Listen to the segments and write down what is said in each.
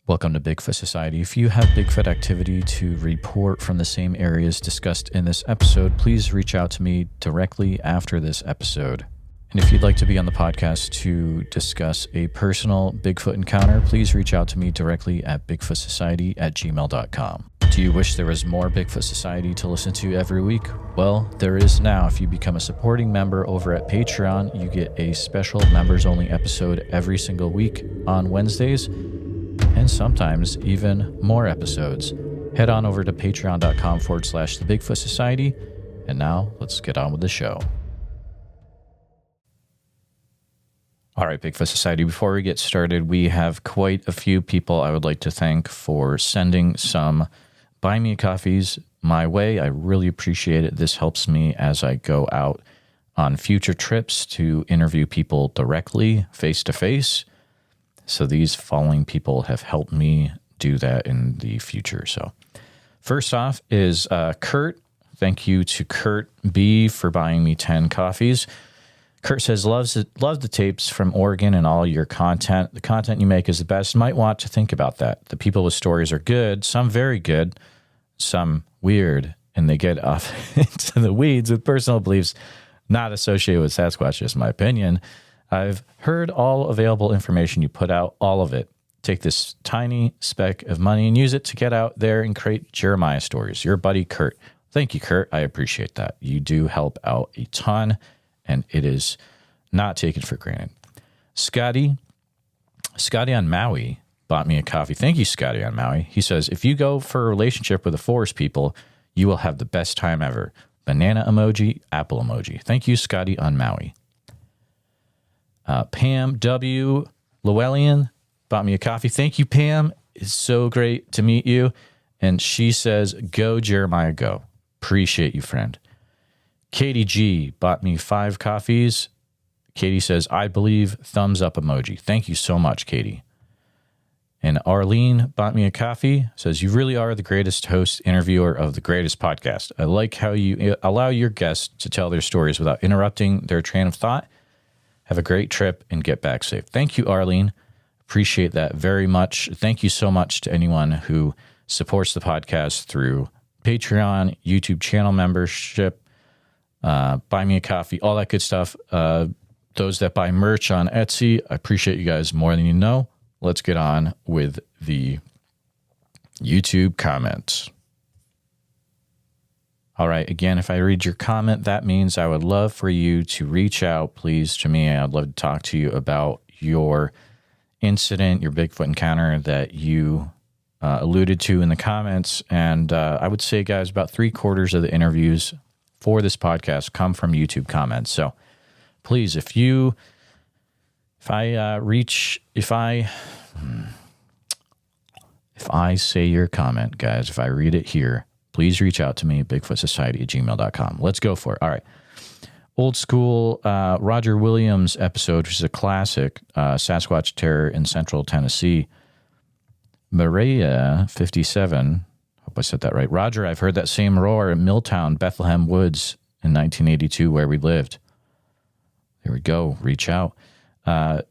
Welcome to Bigfoot Society. If you have Bigfoot activity to report from the same areas discussed in this episode, please reach out to me directly after this episode. And if you'd like to be on the podcast to discuss a personal Bigfoot encounter, please reach out to me directly at bigfootsociety@gmail.com. Do you wish there was more Bigfoot Society to listen to every week? Well, there is now. If you become a supporting member over at Patreon, you get a special members-only episode every single week on Wednesdays, and sometimes even more episodes. Head on over to patreon.com/the Bigfoot Society. And now let's get on with the show. All right, Bigfoot Society, before we get started, we have quite a few people I would like to thank for sending some Buy Me Coffees my way. I really appreciate it. This helps me as I go out on future trips to interview people directly, face to face. So these following people have helped me do that in the future. So first off is Kurt. Thank you to Kurt B for buying me 10 coffees. Kurt says, loves the tapes from Oregon and all your content. The content you make is the best. Might want to think about that. The people with stories are good, some very good, some weird, and they get off into the weeds with personal beliefs not associated with Sasquatch, just my opinion. I've heard all available information you put out, all of it. Take this tiny speck of money and use it to get out there and create Jeremiah stories. Your buddy, Kurt. Thank you, Kurt. I appreciate that. You do help out a ton, and it is not taken for granted. Scotty on Maui bought me a coffee. Thank you, Scotty on Maui. He says, if you go for a relationship with the forest people, you will have the best time ever. Banana emoji, apple emoji. Thank you, Scotty on Maui. Pam W. Llewellyn bought me a coffee. Thank you, Pam. It's so great to meet you. And she says, go, Jeremiah, go. Appreciate you, friend. Katie G bought me 5 coffees. Katie says, I believe, thumbs up emoji. Thank you so much, Katie. And Arlene bought me a coffee. Says, you really are the greatest host, interviewer of the greatest podcast. I like how you allow your guests to tell their stories without interrupting their train of thought. Have a great trip and get back safe. Thank you, Arlene. Appreciate that very much. Thank you so much to anyone who supports the podcast through Patreon, YouTube channel membership, buy me a coffee, all that good stuff. Those that buy merch on Etsy, I appreciate you guys more than you know. Let's get on with the YouTube comments. All right, again, if I read your comment, that means I would love for you to reach out, please, to me. I'd love to talk to you about your incident, your Bigfoot encounter that you alluded to in the comments. And I would say, guys, about 3/4 of the interviews for this podcast come from YouTube comments. So please, if I say your comment, guys, if I read it here, please reach out to me, bigfootsociety@gmail.com. Let's go for it. All right. Old school Roger Williams episode, which is a classic, Sasquatch Terror in Central Tennessee. Maria, 57, hope I said that right. Roger, I've heard that same roar in Milltown, Bethlehem Woods in 1982 where we lived. There we go. Reach out. A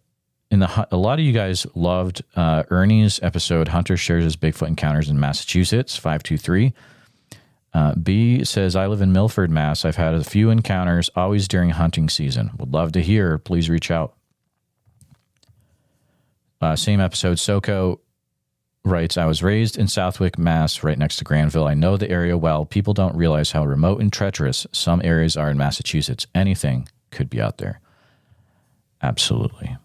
lot of you guys loved Ernie's episode, Hunter shares his Bigfoot encounters in Massachusetts, 523. B says, I live in Milford, Mass. I've had a few encounters, always during hunting season. Would love to hear. Please reach out. Same episode, Soko writes, I was raised in Southwick, Mass, right next to Granville. I know the area well. People don't realize how remote and treacherous some areas are in Massachusetts. Anything could be out there. Absolutely.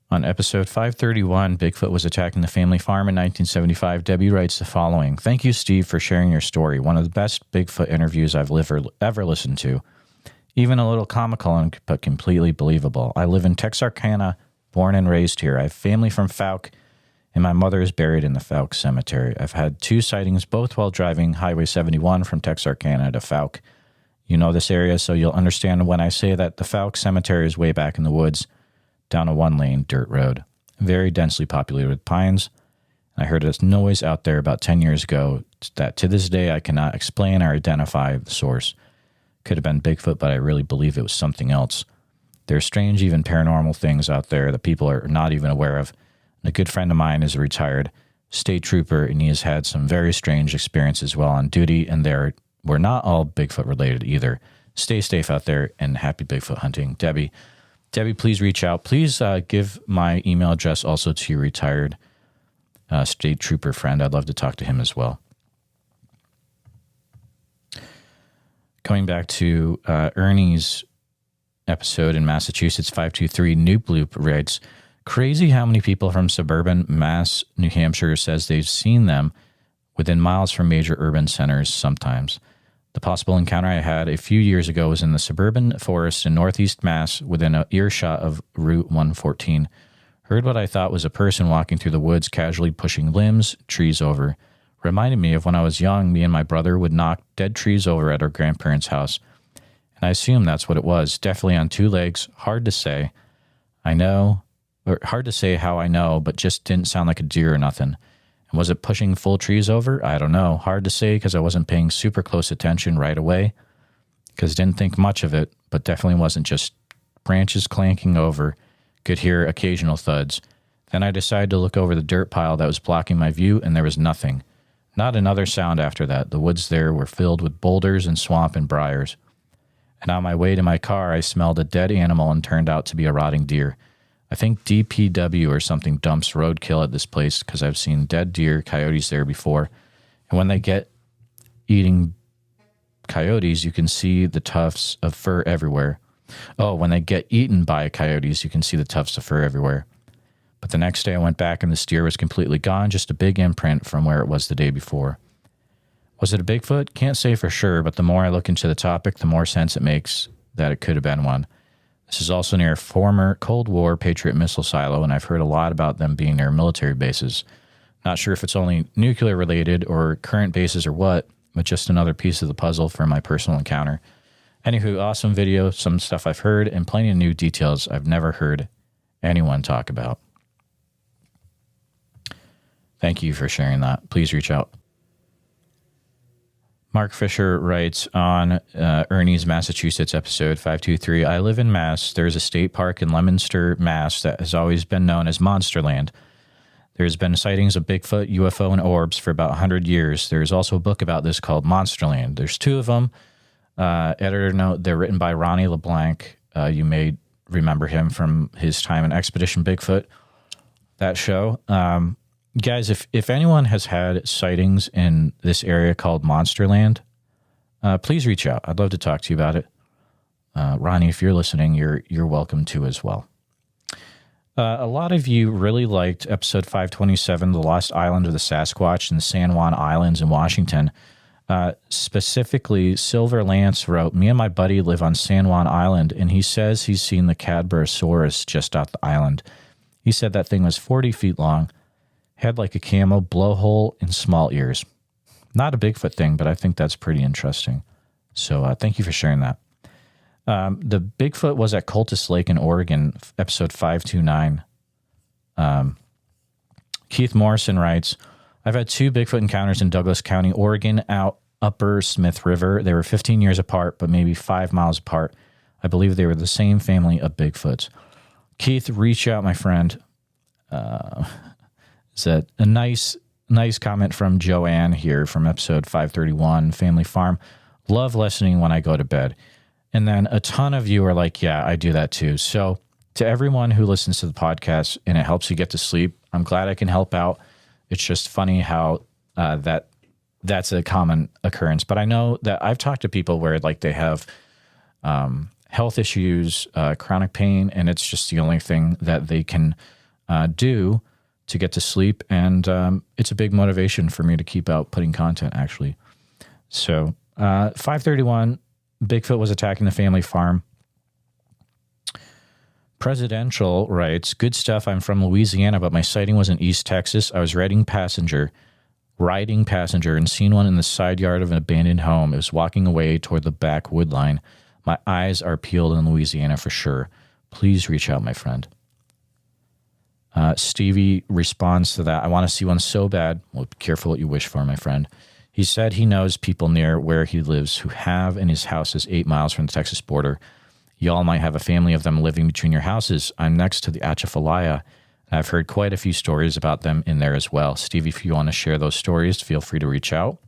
On episode 531, Bigfoot was attacking the family farm in 1975. Debbie writes the following. Thank you, Steve, for sharing your story. One of the best Bigfoot interviews I've ever listened to. Even a little comical, but completely believable. I live in Texarkana, born and raised here. I have family from Fouke, and my mother is buried in the Fouke Cemetery. I've had 2 sightings, both while driving Highway 71 from Texarkana to Fouke. You know this area, so you'll understand when I say that the Fouke Cemetery is way back in the woods, down a 1-lane dirt road, very densely populated with pines. I heard a noise out there about 10 years ago that to this day I cannot explain or identify the source. Could have been Bigfoot, but I really believe it was something else. There's strange, even paranormal things out there that people are not even aware of. A good friend of mine is a retired state trooper, and he has had some very strange experiences while on duty, and we're not all Bigfoot related either. Stay safe out there, and happy Bigfoot hunting. Debbie, please reach out. Please give my email address also to your retired state trooper friend. I'd love to talk to him as well. Going back to Ernie's episode in Massachusetts, 523 Noop Loop writes, crazy how many people from suburban Mass, New Hampshire says they've seen them within miles from major urban centers sometimes. The possible encounter I had a few years ago was in the suburban forest in northeast Mass within an earshot of Route 114. Heard what I thought was a person walking through the woods casually pushing limbs, trees over. Reminded me of when I was young, me and my brother would knock dead trees over at our grandparents' house. And I assume that's what it was. Definitely on two legs. Hard to say. Hard to say how I know, but just didn't sound like a deer or nothing. And was it pushing full trees over? I don't know. Hard to say because I wasn't paying super close attention right away because didn't think much of it, but definitely wasn't just branches clanking over. Could hear occasional thuds. Then I decided to look over the dirt pile that was blocking my view, and there was nothing. Not another sound after that. The woods there were filled with boulders and swamp and briars. And on my way to my car, I smelled a dead animal and turned out to be a rotting deer. I think DPW or something dumps roadkill at this place because I've seen dead deer, coyotes there before. And when they get eating coyotes, you can see the tufts of fur everywhere. Oh, when they get eaten by coyotes, you can see the tufts of fur everywhere. But the next day I went back and the deer was completely gone, just a big imprint from where it was the day before. Was it a Bigfoot? Can't say for sure, but the more I look into the topic, the more sense it makes that it could have been one. This is also near a former Cold War Patriot missile silo, and I've heard a lot about them being near military bases. Not sure if it's only nuclear related or current bases or what, but just another piece of the puzzle for my personal encounter. Anywho, awesome video, some stuff I've heard, and plenty of new details I've never heard anyone talk about. Thank you for sharing that. Please reach out. Mark Fisher writes on Ernie's Massachusetts episode 523, I live in Mass. There's a state park in Leominster, Mass. that has always been known as Monsterland. There's been sightings of Bigfoot, UFO, and orbs for about 100 years. There's also a book about this called Monsterland. There's two of them. Editor note, they're written by Ronnie LeBlanc. You may remember him from his time in Expedition Bigfoot, that show. Guys, if anyone has had sightings in this area called Monsterland, please reach out. I'd love to talk to you about it. Ronnie, if you're listening, you're welcome to as well. A lot of you really liked episode 527, The Lost Island of the Sasquatch in the San Juan Islands in Washington. Specifically, Silver Lance wrote, me and my buddy live on San Juan Island, and he says he's seen the Cadborosaurus just off the island. He said that thing was 40 feet long, had like a camel, blowhole, and small ears. Not a Bigfoot thing, but I think that's pretty interesting. So thank you for sharing that. The Bigfoot was at Cultus Lake in Oregon, episode 529. Keith Morrison writes, I've had two Bigfoot encounters in Douglas County, Oregon, out Upper Smith River. They were 15 years apart, but maybe 5 miles apart. I believe they were the same family of Bigfoots. Keith, reach out, my friend. It's a nice comment from Joanne here from episode 531, Family Farm. Love listening when I go to bed. And then a ton of you are like, yeah, I do that too. So to everyone who listens to the podcast and it helps you get to sleep, I'm glad I can help out. It's just funny how that's a common occurrence. But I know that I've talked to people where like they have health issues, chronic pain, and it's just the only thing that they can do to get to sleep. And it's a big motivation for me to keep out putting content, actually. So 531, Bigfoot was attacking the family farm. Presidential writes, good stuff. I'm from Louisiana, but my sighting was in East Texas. I was riding passenger and seen one in the side yard of an abandoned home. It was walking away toward the back wood line. My eyes are peeled in Louisiana for sure. Please reach out, my friend. Stevie responds to that. I want to see one so bad. Well, be careful what you wish for, my friend. He said he knows people near where he lives who have, and his house is 8 miles from the Texas border. Y'all might have a family of them living between your houses. I'm next to the Atchafalaya, I've heard quite a few stories about them in there as well. Steve, if you want to share those stories, feel free to reach out.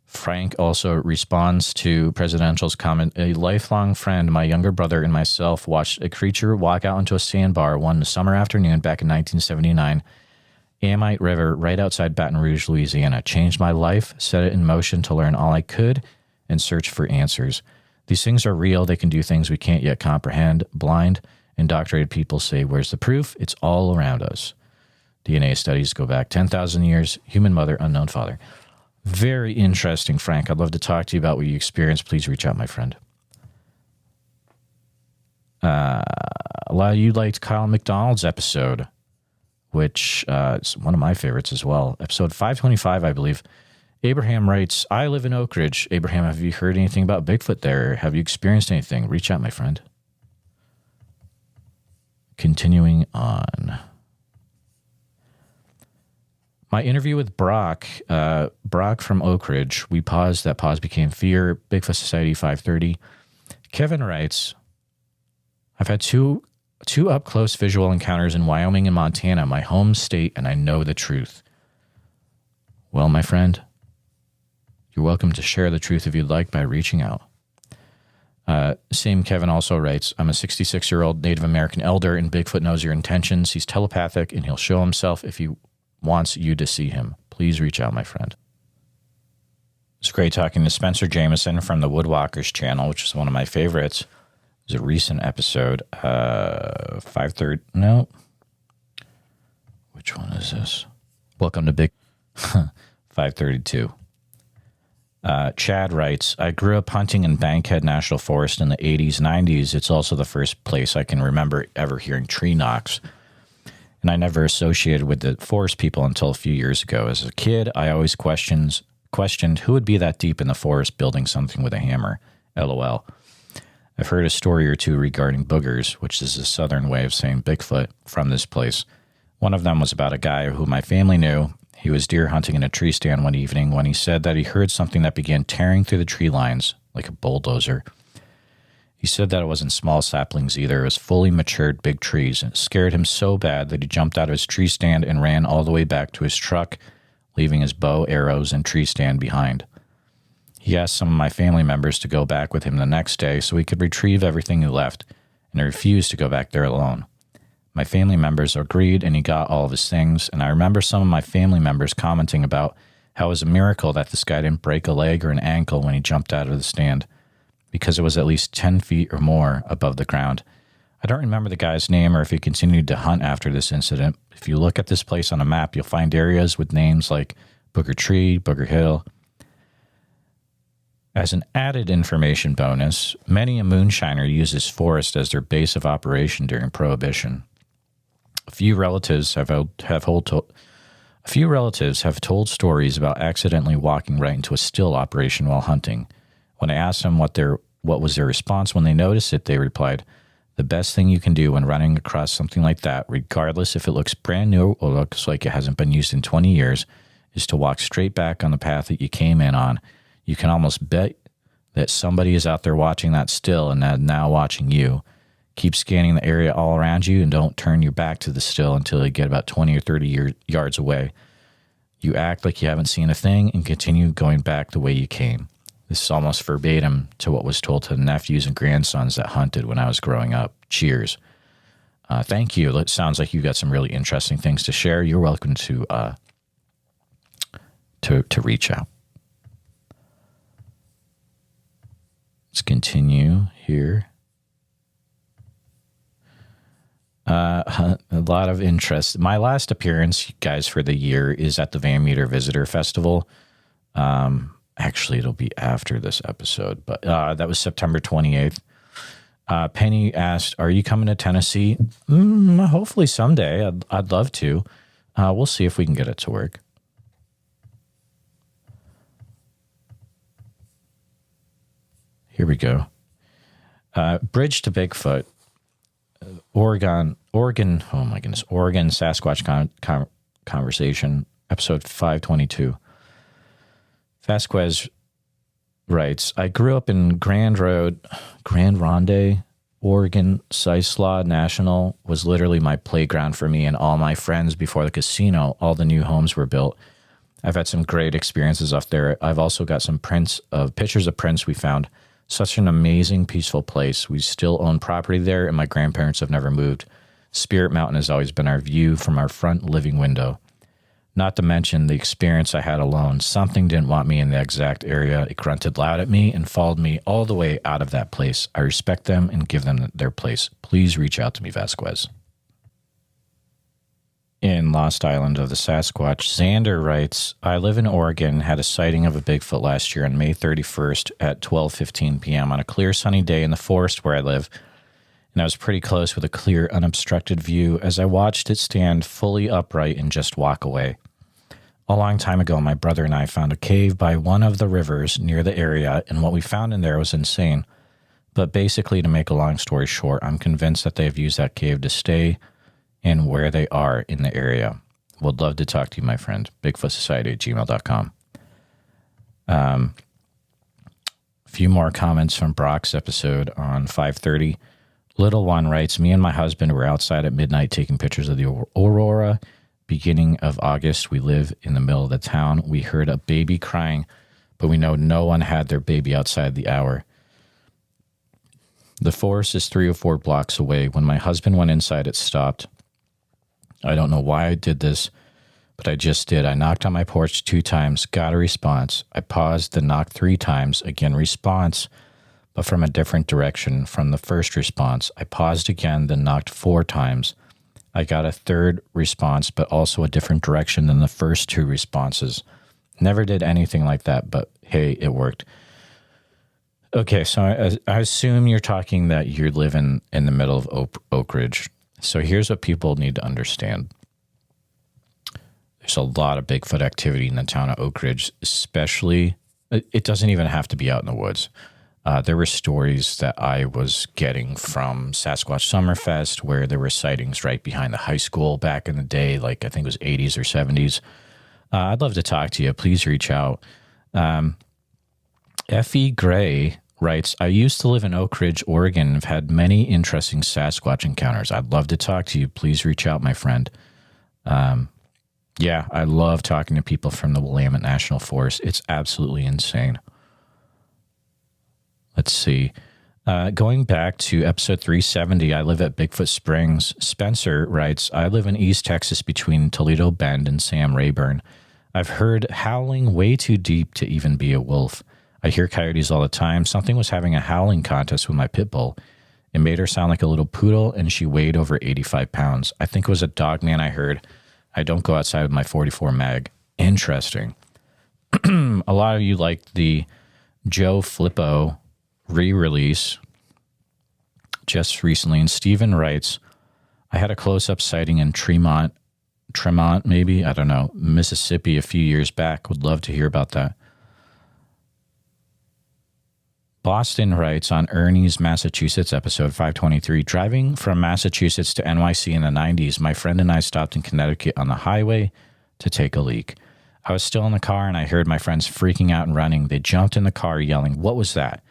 Frank also responds to Presidential's comment, a lifelong friend, my younger brother, and myself watched a creature walk out into a sandbar one summer afternoon back in 1979, Amite River, right outside Baton Rouge, Louisiana. Changed my life, set it in motion to learn all I could, and search for answers. These things are real. They can do things we can't yet comprehend. Blind, indoctrinated people say, where's the proof? It's all around us. DNA studies go back 10,000 years. Human mother, unknown father. Very interesting, Frank. I'd love to talk to you about what you experienced. Please reach out, my friend. A lot of you liked Kyle McDonald's episode, which is one of my favorites as well. Episode 525, I believe. Abraham writes, I live in Oak Ridge. Abraham, have you heard anything about Bigfoot there? Have you experienced anything? Reach out, my friend. Continuing on. My interview with Brock from Oak Ridge, we paused. That pause became fear. Bigfoot Society 530. Kevin writes, I've had two up-close visual encounters in Wyoming and Montana, my home state, and I know the truth. Well, my friend, you're welcome to share the truth if you'd like by reaching out. Same Kevin also writes, I'm a 66-year-old Native American elder, and Bigfoot knows your intentions. He's telepathic, and he'll show himself if he wants you to see him. Please reach out, my friend. It's great talking to Spencer Jameson from the Woodwalkers channel, which is one of my favorites. It was a recent episode. 530. No. Which one is this? Welcome to Big 532. Chad writes, I grew up hunting in Bankhead National Forest in the 80s, 90s. It's also the first place I can remember ever hearing tree knocks. And I never associated with the forest people until a few years ago. As a kid, I always questioned who would be that deep in the forest building something with a hammer. LOL. I've heard a story or two regarding boogers, which is a southern way of saying Bigfoot, from this place. One of them was about a guy who my family knew. He was deer hunting in a tree stand one evening when he said that he heard something that began tearing through the tree lines like a bulldozer. He said that it wasn't small saplings either. It was fully matured big trees, and it scared him so bad that he jumped out of his tree stand and ran all the way back to his truck, leaving his bow, arrows, and tree stand behind. He asked some of my family members to go back with him the next day so he could retrieve everything he left, and he refused to go back there alone. My family members agreed, and he got all of his things, and I remember some of my family members commenting about how it was a miracle that this guy didn't break a leg or an ankle when he jumped out of the stand, because it was at least 10 feet or more above the ground. I don't remember the guy's name or if he continued to hunt after this incident. If you look at this place on a map, you'll find areas with names like Booger Tree, Booger Hill. As an added information bonus, many a moonshiner uses forest as their base of operation during Prohibition. A few relatives have told stories about accidentally walking right into a still operation while hunting. When I asked them what was their response when they noticed it, they replied, the best thing you can do when running across something like that, regardless if it looks brand new or looks like it hasn't been used in 20 years, is to walk straight back on the path that you came in on. You can almost bet that somebody is out there watching that still and now watching you. Keep scanning the area all around you and don't turn your back to the still until you get about 20 or 30 yards away. You act like you haven't seen a thing and continue going back the way you came. This is almost verbatim to what was told to the nephews and grandsons that hunted when I was growing up. Cheers. Thank you. It sounds like you got some really interesting things to share. You're welcome to reach out. Let's continue here. A lot of interest. My last appearance, guys, for the year is at the Van Meter Visitor Festival. Actually, it'll be after this episode, but that was September 28th. Penny asked, are you coming to Tennessee? Hopefully someday. I'd love to. We'll see if we can get it to work. Here we go. Bridge to Bigfoot. Oregon, oh my goodness, Oregon Sasquatch Conversation, episode 522. Vasquez writes, I grew up in Grand Ronde, Oregon Sislaw National was literally my playground for me and all my friends before the casino. All the new homes were built. I've had some great experiences up there. I've also got some pictures of prints we found. Such an amazing, peaceful place. We still own property there, and my grandparents have never moved. Spirit Mountain has always been our view from our front living window. Not to mention the experience I had alone. Something didn't want me in the exact area. It grunted loud at me and followed me all the way out of that place. I respect them and give them their place. Please reach out to me, Vasquez. In Lost Island of the Sasquatch, Xander writes, I live in Oregon, had a sighting of a Bigfoot last year on May 31st at 12:15 p.m. on a clear sunny day in the forest where I live, and I was pretty close with a clear, unobstructed view as I watched it stand fully upright and just walk away. A long time ago, my brother and I found a cave by one of the rivers near the area, and what we found in there was insane. But basically, to make a long story short, I'm convinced that they have used that cave to stay and where they are in the area. Would love to talk to you, my friend. bigfootsociety@gmail.com. A few more comments from Brock's episode on 5:30. Little One writes, me and my husband were outside at midnight taking pictures of the aurora. Beginning of August, we live in the middle of the town. We heard a baby crying, but we know no one had their baby outside the hour. The forest is 3 or 4 blocks away. When my husband went inside, it stopped. I don't know why I did this, but I just did. I knocked on my porch 2 times, got a response. I paused, then knocked 3 times, again response, but from a different direction from the first response. I paused again, then knocked 4 times. I got a 3rd response, but also a different direction than the first 2 responses. Never did anything like that, but hey, it worked. Okay, so I assume you're talking that you're living in the middle of Oak Ridge. So here's what people need to understand. There's a lot of Bigfoot activity in the town of Oak Ridge, especially, it doesn't even have to be out in the woods. There were stories that I was getting from Sasquatch Summerfest where there were sightings right behind the high school back in the day, like I think it was 80s or 70s. I'd love to talk to you. Please reach out. F.E. Gray writes, I used to live in Oak Ridge, Oregon, and have had many interesting Sasquatch encounters. I'd love to talk to you. Please reach out, my friend. Yeah, I love talking to people from the Willamette National Forest. It's absolutely insane. Let's see. Going back to episode 370, I live at Bigfoot Springs. Spencer writes, I live in East Texas between Toledo Bend and Sam Rayburn. I've heard howling way too deep to even be a wolf. I hear coyotes all the time. Something was having a howling contest with my pit bull. It made her sound like a little poodle, and she weighed over 85 pounds. I think it was a dog man I heard. I don't go outside with my 44 mag. Interesting. A lot of you liked the Joe Flippo re-release just recently, and Steven writes, I had a close-up sighting in Tremont maybe, I don't know, Mississippi a few years back. Would love to hear about that. Boston writes on Ernie's Massachusetts episode 523, driving from Massachusetts to NYC in the 90s, my friend and I stopped in Connecticut on the highway to take a leak. I was still in the car and I heard my friends freaking out and running. They jumped in the car yelling, what was that?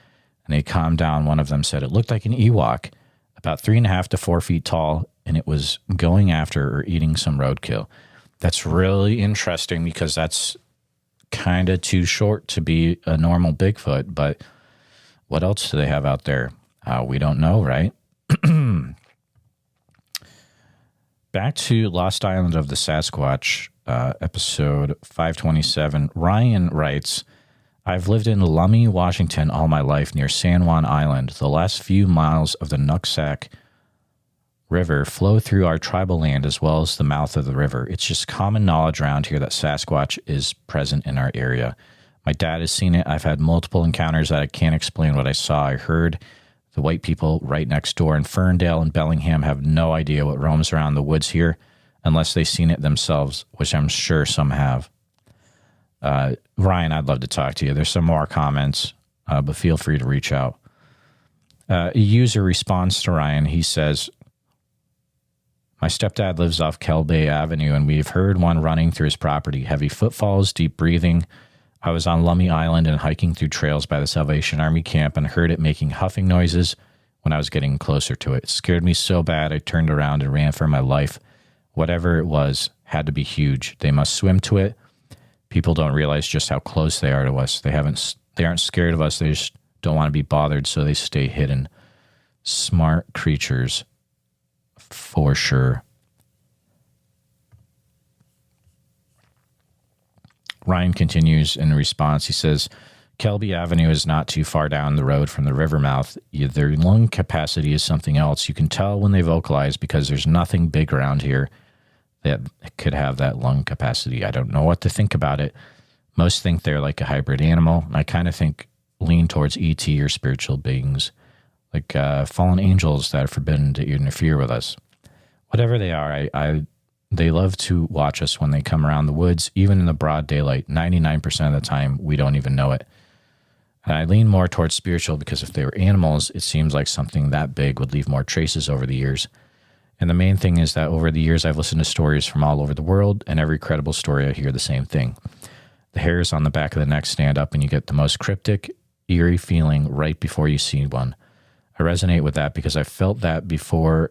And they calmed down. One of them said it looked like an Ewok, about 3.5 to 4 feet tall, and it was going after or eating some roadkill. That's really interesting because that's kind of too short to be a normal Bigfoot, but what else do they have out there? We don't know, right? Back to Lost Island of the Sasquatch, episode 527. Ryan writes, I've lived in Lummi, Washington all my life near San Juan Island. The last few miles of the Nooksack River flow through our tribal land as well as the mouth of the river. It's just common knowledge around here that Sasquatch is present in our area. My dad has seen it. I've had multiple encounters that I can't explain what I saw. I heard the white people right next door in Ferndale and Bellingham have no idea what roams around the woods here unless they've seen it themselves, which I'm sure some have. Ryan, I'd love to talk to you. There's some more comments, but feel free to reach out. A user responds to Ryan. He says, my stepdad lives off Kell Bay Avenue, and we've heard one running through his property. Heavy footfalls, deep breathing. I was on Lummi Island and hiking through trails by the Salvation Army camp and heard it making huffing noises when I was getting closer to it. It scared me so bad I turned around and ran for my life. Whatever it was had to be huge. They must swim to it. People don't realize just how close they are to us. They aren't scared of us. They just don't want to be bothered, so they stay hidden. Smart creatures, for sure. Ryan continues in response. He says, Kelby Avenue is not too far down the road from the river mouth. Their lung capacity is something else. You can tell when they vocalize because there's nothing big around here that could have that lung capacity. I don't know what to think about it. Most think they're like a hybrid animal. I kind of lean towards ET or spiritual beings, like fallen angels that are forbidden to interfere with us. Whatever they are, they love to watch us when they come around the woods, even in the broad daylight. 99% of the time, we don't even know it. And I lean more towards spiritual because if they were animals, it seems like something that big would leave more traces over the years. And the main thing is that over the years, I've listened to stories from all over the world, and every credible story, I hear the same thing. The hairs on the back of the neck stand up, and you get the most cryptic, eerie feeling right before you see one. I resonate with that because I've felt that before.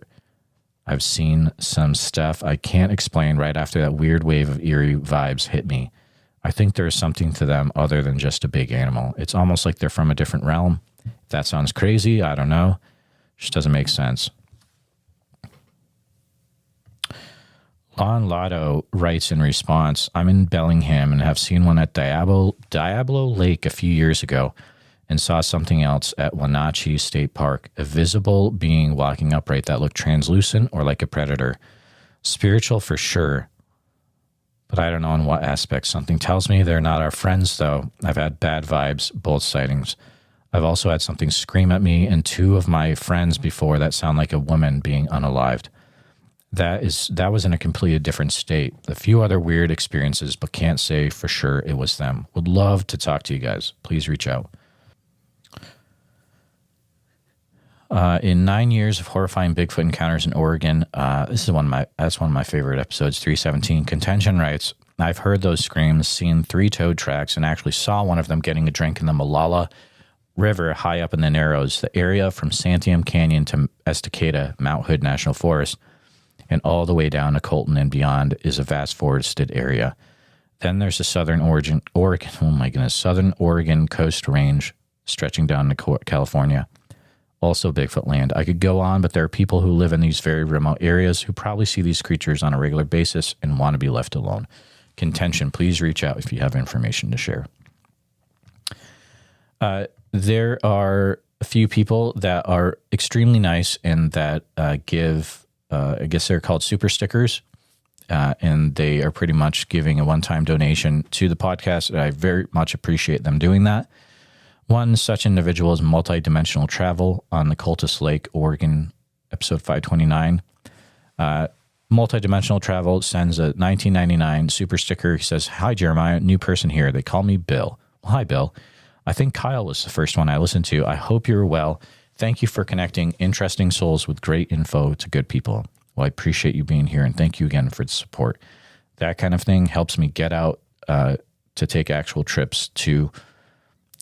I've seen some stuff I can't explain right after that weird wave of eerie vibes hit me. I think there's something to them other than just a big animal. It's almost like they're from a different realm. If that sounds crazy, I don't know. It just doesn't make sense. Lon Lotto writes in response, I'm in Bellingham and have seen one at Diablo Lake a few years ago and saw something else at Wenatchee State Park, a visible being walking upright that looked translucent or like a predator. Spiritual for sure, but I don't know in what aspect. Something tells me they're not our friends, though. I've had bad vibes, both sightings. I've also had something scream at me and two of my friends before that sound like a woman being unalived. That was in a completely different state. A few other weird experiences, but can't say for sure it was them. Would love to talk to you guys. Please reach out. In 9 years of horrifying Bigfoot encounters in Oregon, that's one of my favorite episodes, 317. Contention writes, I've heard those screams, seen 3 toad tracks, and actually saw one of them getting a drink in the Molalla River high up in the Narrows, the area from Santiam Canyon to Estacada, Mount Hood National Forest, and all the way down to Colton and beyond is a vast forested area. Then there's the southern Oregon Coast Range stretching down to California. Also Bigfoot land. I could go on, but there are people who live in these very remote areas who probably see these creatures on a regular basis and want to be left alone. Contention, please reach out if you have information to share. There are a few people that are extremely nice and that give, I guess they're called super stickers, and they are pretty much giving a one-time donation to the podcast. And I very much appreciate them doing that. One such individual is Multidimensional Travel on the Cultus Lake, Oregon, episode 529. Multidimensional Travel sends a $19.99 super sticker. He says, Hi, Jeremiah, new person here. They call me Bill. Well, hi, Bill. I think Kyle was the first one I listened to. I hope you're well. Thank you for connecting interesting souls with great info to good people. Well, I appreciate you being here, and thank you again for the support. That kind of thing helps me get out to take actual trips to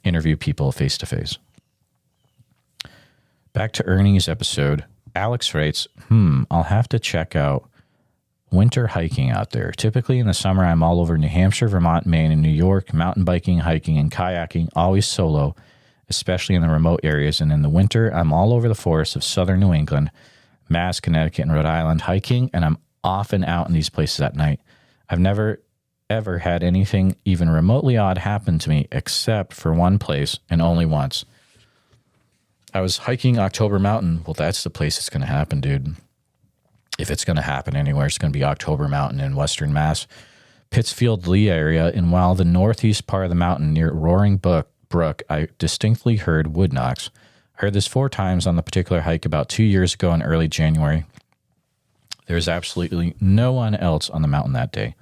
interview people face-to-face. Back to Ernie's episode. Alex writes, I'll have to check out winter hiking out there. Typically in the summer, I'm all over New Hampshire, Vermont, Maine, and New York, mountain biking, hiking, and kayaking, always solo, especially in the remote areas. And in the winter, I'm all over the forests of southern New England, Mass, Connecticut, and Rhode Island hiking, and I'm often out in these places at night. I've never ever had anything even remotely odd happen to me except for one place and only once. I was hiking October Mountain. Well, that's the place it's going to happen, dude. If it's going to happen anywhere, it's going to be October Mountain in Western Mass, Pittsfield Lee area. And while the northeast part of the mountain near Roaring Brook, I distinctly heard wood knocks. I heard this 4 times on the particular hike about 2 years ago in early January. There was absolutely no one else on the mountain that day.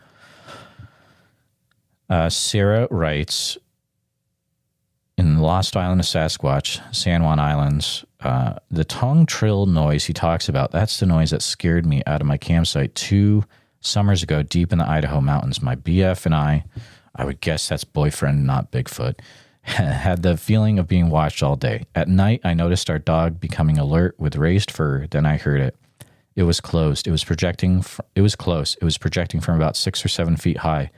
Sarah writes, in the Lost Island of Sasquatch, San Juan Islands, the tongue trill noise he talks about, that's the noise that scared me out of my campsite 2 summers ago deep in the Idaho mountains. My BF and I would guess that's boyfriend, not Bigfoot, Had the feeling of being watched all day. At night, I noticed our dog becoming alert with raised fur. Then I heard it. It was closed. It was projecting. It was close. It was projecting from about 6 or 7 feet high.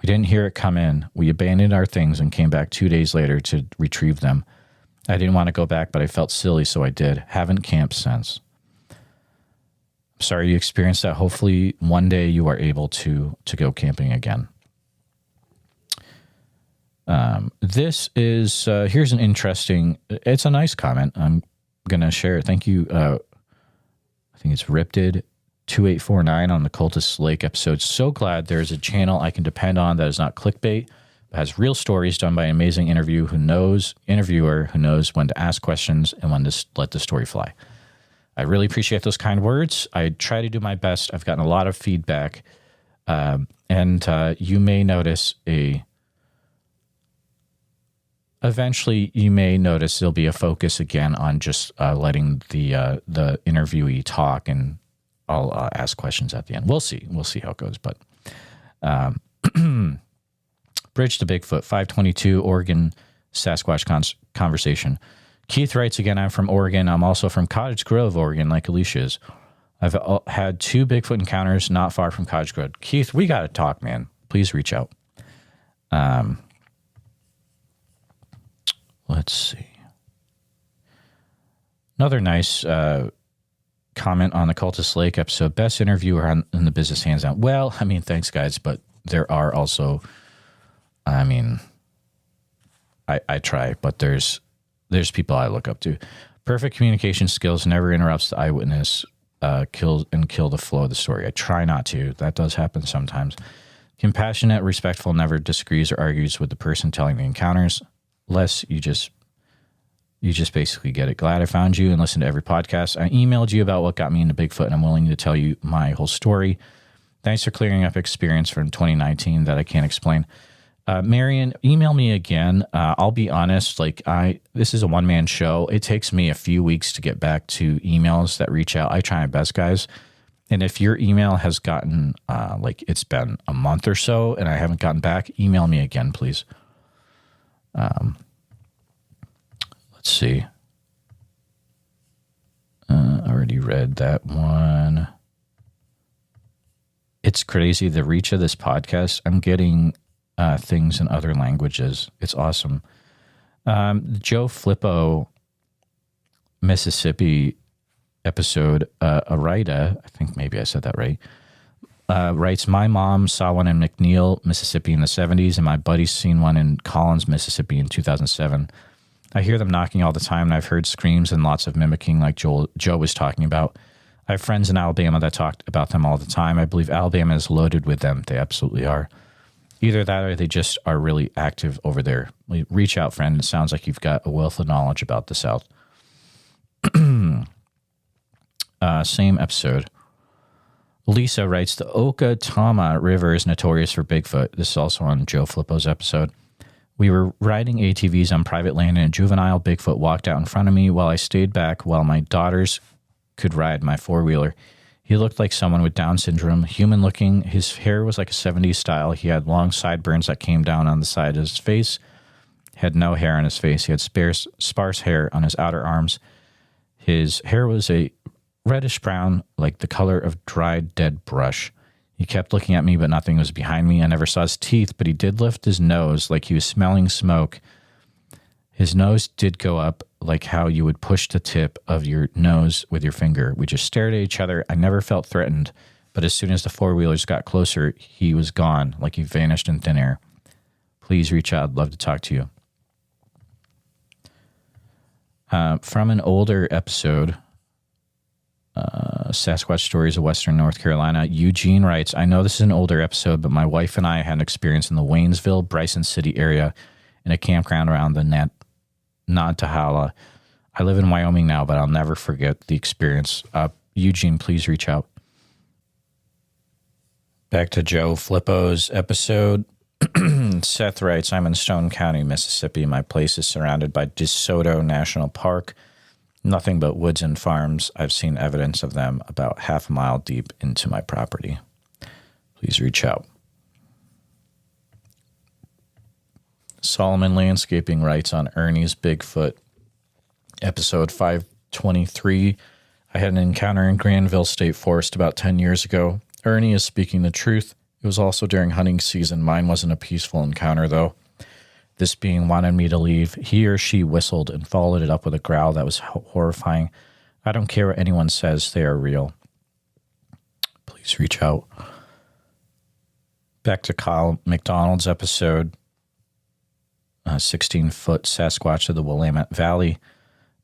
We didn't hear it come in. We abandoned our things and came back 2 days later to retrieve them. I didn't want to go back, but I felt silly, so I did. Haven't camped since. I'm sorry you experienced that. Hopefully one day you are able to go camping again. This is, here's an interesting, it's a nice comment. I'm going to share it. Thank you. I think it's Ripted 2849 on the Cultist Lake episode. So glad there's a channel I can depend on that is not clickbait, but has real stories done by an amazing interviewer who knows when to ask questions and when to let the story fly. I really appreciate those kind words. I try to do my best. I've gotten a lot of feedback, and you may notice eventually you may notice there'll be a focus again on just letting the interviewee talk, and I'll ask questions at the end. We'll see how it goes. But Bridge to Bigfoot, 522 Oregon Sasquatch conversation. Keith writes again, I'm from Oregon. I'm also from Cottage Grove, Oregon, like Alicia's. I've had 2 Bigfoot encounters not far from Cottage Grove. Keith, we got to talk, man. Please reach out. Let's see. Another nice comment on the Cultist Lake episode. Best interviewer in the business, hands down. Well, I mean, thanks, guys, but there are also, I mean, I try, but there's people I look up to. Perfect communication skills, never interrupts the eyewitness, kill the flow of the story. I try not to. That does happen sometimes. Compassionate, respectful, never disagrees or argues with the person telling the encounters. Less, you just basically get it. Glad I found you and listened to every podcast. I emailed you about what got me into Bigfoot, and I'm willing to tell you my whole story. Thanks for clearing up experience from 2019 that I can't explain. Marion, email me again. I'll be honest, this is a one-man show. It takes me a few weeks to get back to emails that reach out. I try my best, guys. And if your email has gotten, it's been a month or so and I haven't gotten back, email me again, please. Let's see. I already read that one. It's crazy, the reach of this podcast. I'm getting things in other languages. It's awesome. Joe Flippo, Mississippi episode, Arida, I think maybe I said that right, writes, my mom saw one in McNeil, Mississippi in the 70s, and my buddy's seen one in Collins, Mississippi in 2007. I hear them knocking all the time, and I've heard screams and lots of mimicking like Joe was talking about. I have friends in Alabama that talk about them all the time. I believe Alabama is loaded with them. They absolutely are. Either that or they just are really active over there. Reach out, friend. It sounds like you've got a wealth of knowledge about the South. Same episode. Lisa writes, the Okatama River is notorious for Bigfoot. This is also on Joe Flippo's episode. We were riding ATVs on private land and a juvenile Bigfoot walked out in front of me while I stayed back while my daughters could ride my four-wheeler. He looked like someone with Down syndrome, human looking. His hair was like a 70s style. He had long sideburns that came down on the side of his face. Had no hair on his face. He had sparse hair on his outer arms. His hair was a reddish brown, like the color of dried dead brush. He kept looking at me, but nothing was behind me. I never saw his teeth, but he did lift his nose like he was smelling smoke. His nose did go up like how you would push the tip of your nose with your finger. We just stared at each other. I never felt threatened, but as soon as the four-wheelers got closer, he was gone, like he vanished in thin air. Please reach out. I'd love to talk to you. From an older episode, Sasquatch Stories of Western North Carolina, Eugene writes, I know this is an older episode, but my wife and I had an experience in the Waynesville, Bryson City area in a campground around the Nantahala. I live in Wyoming now, but I'll never forget the experience. Eugene, please reach out. Back to Joe Flippo's episode. Seth writes, I'm in Stone County, Mississippi. My place is surrounded by DeSoto National Park. Nothing but woods and farms. I've seen evidence of them about half a mile deep into my property. Please reach out. Solomon Landscaping writes on Ernie's Bigfoot, episode 523. I had an encounter in Granville State Forest about 10 years ago. Ernie is speaking the truth. It was also during hunting season. Mine wasn't a peaceful encounter, though. This being wanted me to leave. He or she whistled and followed it up with a growl that was horrifying. I don't care what anyone says. They are real. Please reach out. Back to Kyle McDonald's episode, 16-foot Sasquatch of the Willamette Valley.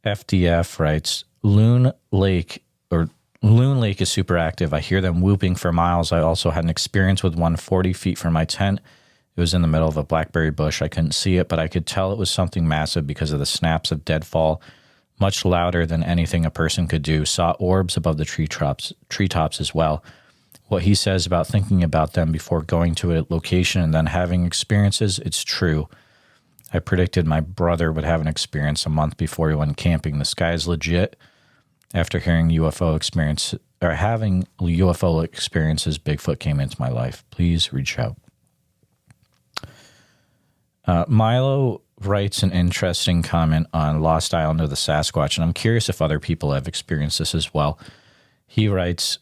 FDF writes, Loon Lake is super active. I hear them whooping for miles. I also had an experience with one 40 feet from my tent. It was in the middle of a blackberry bush. I couldn't see it, but I could tell it was something massive because of the snaps of deadfall, much louder than anything a person could do. Saw orbs above the treetops as well. What he says about thinking about them before going to a location and then having experiences, it's true. I predicted my brother would have an experience a month before he went camping. The sky is legit. After hearing having UFO experiences, Bigfoot came into my life. Please reach out. Milo writes an interesting comment on Lost Island of the Sasquatch, and I'm curious if other people have experienced this as well. He writes,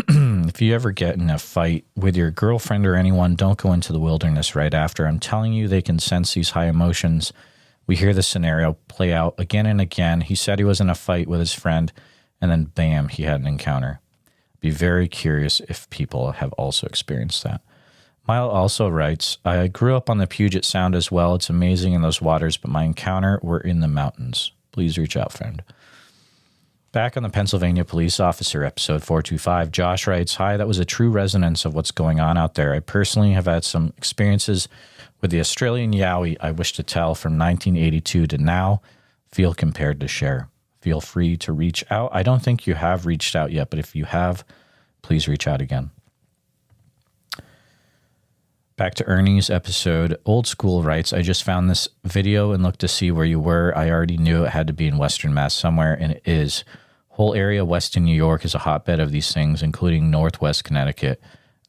if you ever get in a fight with your girlfriend or anyone, don't go into the wilderness right after. I'm telling you, they can sense these high emotions. We hear this scenario play out again and again. He said he was in a fight with his friend, and then bam, he had an encounter. Be very curious if people have also experienced that. Mile also writes, I grew up on the Puget Sound as well. It's amazing in those waters, but my encounter were in the mountains. Please reach out, friend. Back on the Pennsylvania police officer, episode 425, Josh writes, hi, that was a true resonance of what's going on out there. I personally have had some experiences with the Australian Yowie I wish to tell from 1982 to now. Feel compared to share. Feel free to reach out. I don't think you have reached out yet, but if you have, please reach out again. Back to Ernie's episode, Old School writes, I just found this video and looked to see where you were. I already knew it had to be in Western Mass somewhere, and it is. Whole area west in New York is a hotbed of these things, including Northwest Connecticut.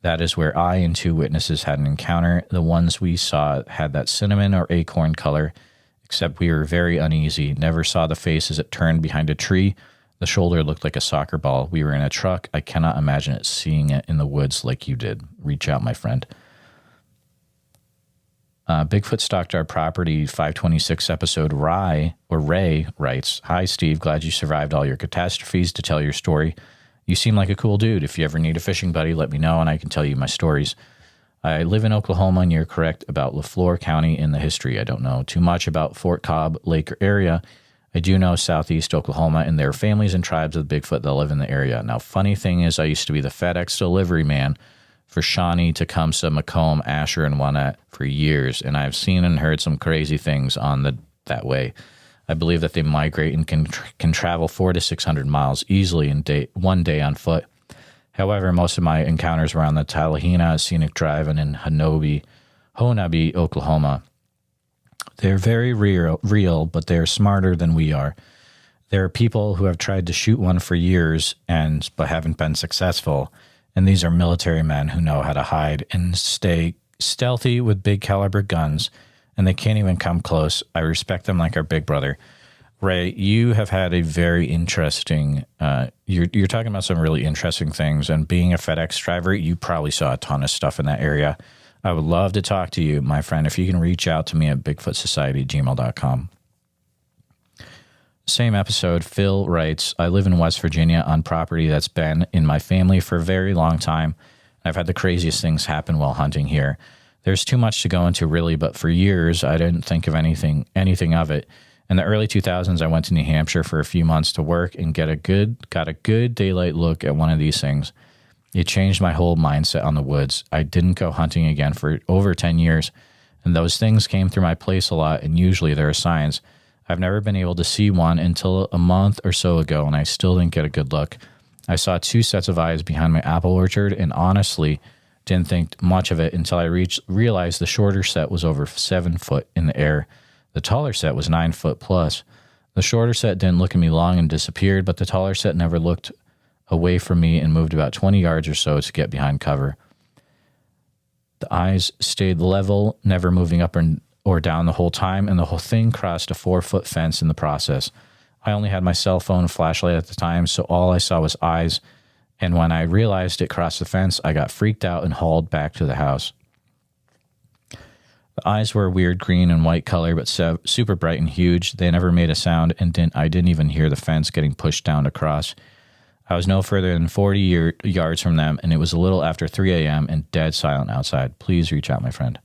That is where I and two witnesses had an encounter. The ones we saw had that cinnamon or acorn color, except we were very uneasy. Never saw the face as it turned behind a tree. The shoulder looked like a soccer ball. We were in a truck. I cannot imagine it seeing it in the woods like you did. Reach out, my friend. Bigfoot stalked our property, 526 episode. Ray writes, hi, Steve. Glad you survived all your catastrophes to tell your story. You seem like a cool dude. If you ever need a fishing buddy, let me know and I can tell you my stories. I live in Oklahoma and you're correct about LaFleur County in the history. I don't know too much about Fort Cobb Lake area. I do know southeast Oklahoma, and there are families and tribes of Bigfoot that live in the area. Now, funny thing is, I used to be the FedEx delivery man for Shawnee, Tecumseh, Macomb, Asher, and Wanette for years, and I've seen and heard some crazy things on that way. I believe that they migrate and can travel 400 to 600 miles easily in one day on foot. However, most of my encounters were on the Talahina Scenic Drive and in Honabi, Oklahoma. They're very real, but they're smarter than we are. There are people who have tried to shoot one for years but haven't been successful. And these are military men who know how to hide and stay stealthy with big caliber guns, and they can't even come close. I respect them like our big brother. Ray, you have had a very interesting, you're talking about some really interesting things, and being a FedEx driver, you probably saw a ton of stuff in that area. I would love to talk to you, my friend, if you can reach out to me at bigfootsociety@gmail.com. Same episode, Phil writes, I live in West Virginia on property that's been in my family for a very long time. I've had the craziest things happen while hunting here. There's too much to go into really, but for years I didn't think of anything of it. In the early 2000s, I went to New Hampshire for a few months to work and got a good daylight look at one of these things. It changed my whole mindset on the woods. I didn't go hunting again for over 10 years, and those things came through my place a lot, and usually there are signs. I've never been able to see one until a month or so ago, and I still didn't get a good look. I saw two sets of eyes behind my apple orchard, and honestly didn't think much of it until I realized the shorter set was over 7 foot in the air. The taller set was 9 foot plus. The shorter set didn't look at me long and disappeared, but the taller set never looked away from me and moved about 20 yards or so to get behind cover. The eyes stayed level, never moving up or down the whole time, and the whole thing crossed a 4-foot fence in the process. I only had my cell phone flashlight at the time, so all I saw was eyes, and when I realized it crossed the fence, I got freaked out and hauled back to the house. The eyes were a weird green and white color, but super bright and huge. They never made a sound, and I didn't even hear the fence getting pushed down across. I was no further than 40 yards from them, and it was a little after 3 a.m. and dead silent outside. Please reach out, my friend.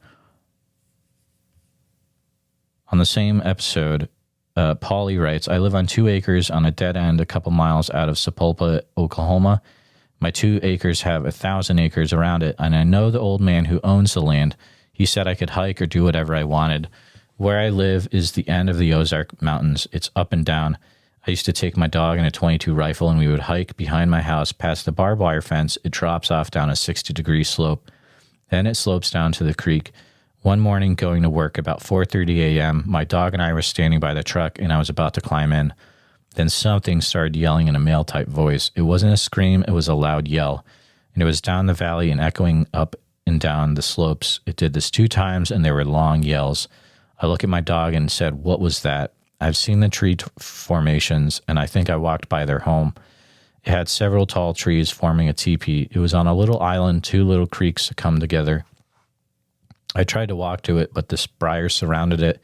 On the same episode, Paulie writes, I live on 2 acres on a dead end a couple miles out of Sapulpa, Oklahoma. My 2 acres have 1,000 acres around it, and I know the old man who owns the land. He said I could hike or do whatever I wanted. Where I live is the end of the Ozark Mountains. It's up and down. I used to take my dog and a .22 rifle, and we would hike behind my house past the barbed wire fence. It drops off down a 60-degree slope. Then it slopes down to the creek. One morning, going to work about 4:30 a.m., my dog and I were standing by the truck, and I was about to climb in. Then something started yelling in a male-type voice. It wasn't a scream, it was a loud yell, and it was down the valley and echoing up and down the slopes. It did this 2 times, and there were long yells. I looked at my dog and said, what was that? I've seen the tree formations, and I think I walked by their home. It had several tall trees forming a teepee. It was on a little island, 2 little creeks come together. I tried to walk to it, but the briars surrounded it,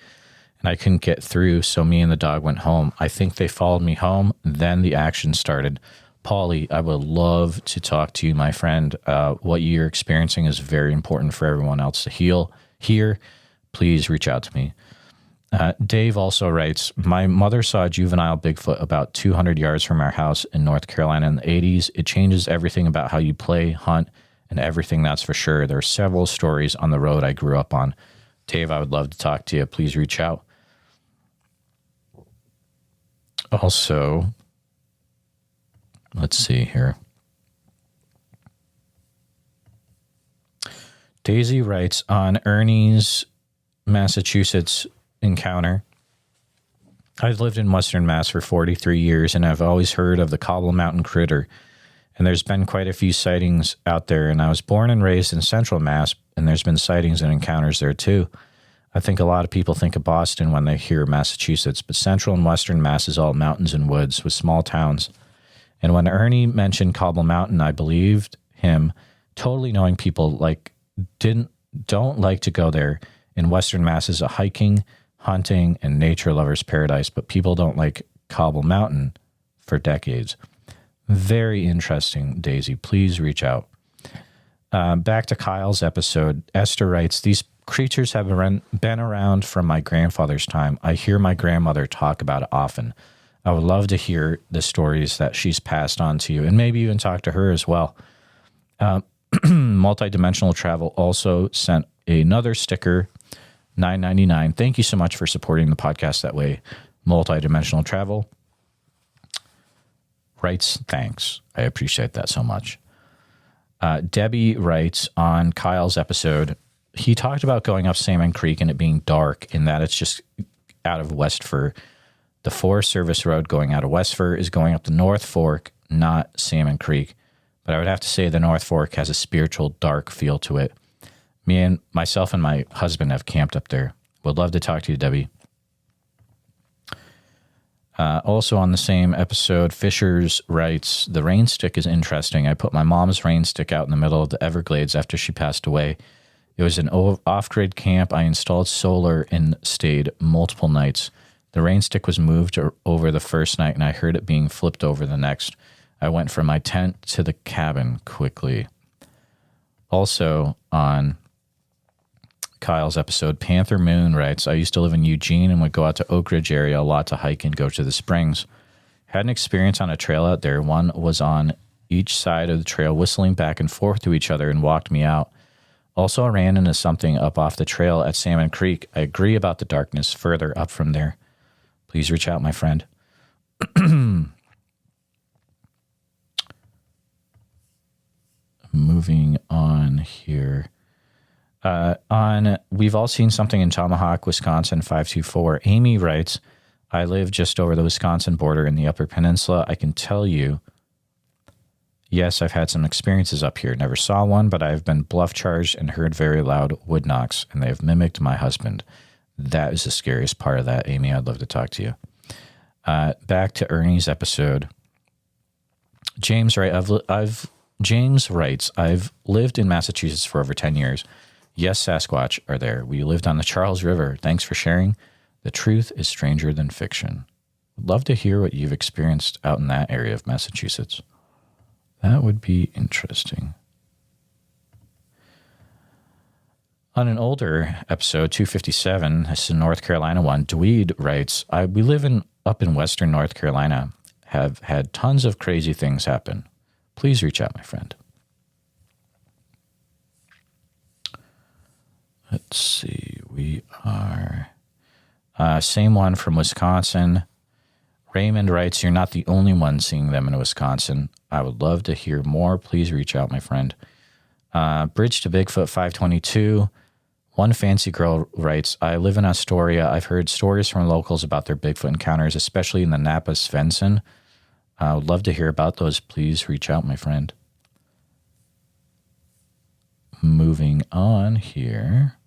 and I couldn't get through, so me and the dog went home. I think they followed me home. Then the action started. Paulie, I would love to talk to you, my friend. What you're experiencing is very important for everyone else to hear. Please reach out to me. Dave also writes, my mother saw a juvenile Bigfoot about 200 yards from our house in North Carolina in the 80s. It changes everything about how you play, hunt, and everything, that's for sure. There are several stories on the road I grew up on. Dave, I would love to talk to you. Please reach out. Also, let's see here. Daisy writes, on Ernie's Massachusetts encounter, I've lived in Western Mass for 43 years, and I've always heard of the Cobble Mountain Critter. And there's been quite a few sightings out there, and I was born and raised in Central Mass, and there's been sightings and encounters there too. I think a lot of people think of Boston when they hear Massachusetts, but Central and Western Mass is all mountains and woods with small towns. And when Ernie mentioned Cobble Mountain, I believed him, totally knowing people don't like to go there. In Western Mass is a hiking, hunting, and nature lover's paradise, but people don't like Cobble Mountain for decades. Very interesting, Daisy. Please reach out. Back to Kyle's episode. Esther writes, these creatures have been around from my grandfather's time. I hear my grandmother talk about it often. I would love to hear the stories that she's passed on to you, and maybe even talk to her as well. Multidimensional Travel also sent another sticker, $9.99. Thank you so much for supporting the podcast that way. Multidimensional Travel writes, thanks. I appreciate that so much. Debbie writes, on Kyle's episode, he talked about going up Salmon Creek and it being dark, and that it's just out of West Fir. The Forest Service Road going out of West Fir is going up the North Fork, not Salmon Creek. But I would have to say the North Fork has a spiritual, dark feel to it. Myself and my husband have camped up there. Would love to talk to you, Debbie. Also on the same episode, Fishers writes, the rain stick is interesting. I put my mom's rain stick out in the middle of the Everglades after she passed away. It was an off-grid camp. I installed solar and stayed multiple nights. The rain stick was moved over the first night, and I heard it being flipped over the next. I went from my tent to the cabin quickly. Also on Kyle's episode, Panther Moon writes, I used to live in Eugene and would go out to Oak Ridge area a lot to hike and go to the springs. Had an experience on a trail out there. One was on each side of the trail whistling back and forth to each other and walked me out. Also, I ran into something up off the trail at Salmon Creek. I agree about the darkness further up from there. Please reach out, my friend. Moving on here. We've all seen something in Tomahawk, Wisconsin, 524. Amy writes, I live just over the Wisconsin border in the Upper Peninsula. I can tell you, yes, I've had some experiences up here. Never saw one, but I've been bluff charged and heard very loud wood knocks, and they have mimicked my husband. That is the scariest part of that, Amy. I'd love to talk to you. Back to Ernie's episode. James writes, I've lived in Massachusetts for over 10 years. Yes, Sasquatch are there. We lived on the Charles River. Thanks for sharing. The truth is stranger than fiction. I'd love to hear what you've experienced out in that area of Massachusetts. That would be interesting. On an older episode, 257, this is a North Carolina one, Dweed writes, we live up in western North Carolina, have had tons of crazy things happen. Please reach out, my friend. Let's see, we are... same one from Wisconsin. Raymond writes, you're not the only one seeing them in Wisconsin. I would love to hear more. Please reach out, my friend. Bridge to Bigfoot 522. One fancy girl writes, I live in Astoria. I've heard stories from locals about their Bigfoot encounters, especially in the Napa Svensson. I would love to hear about those. Please reach out, my friend. Moving on here.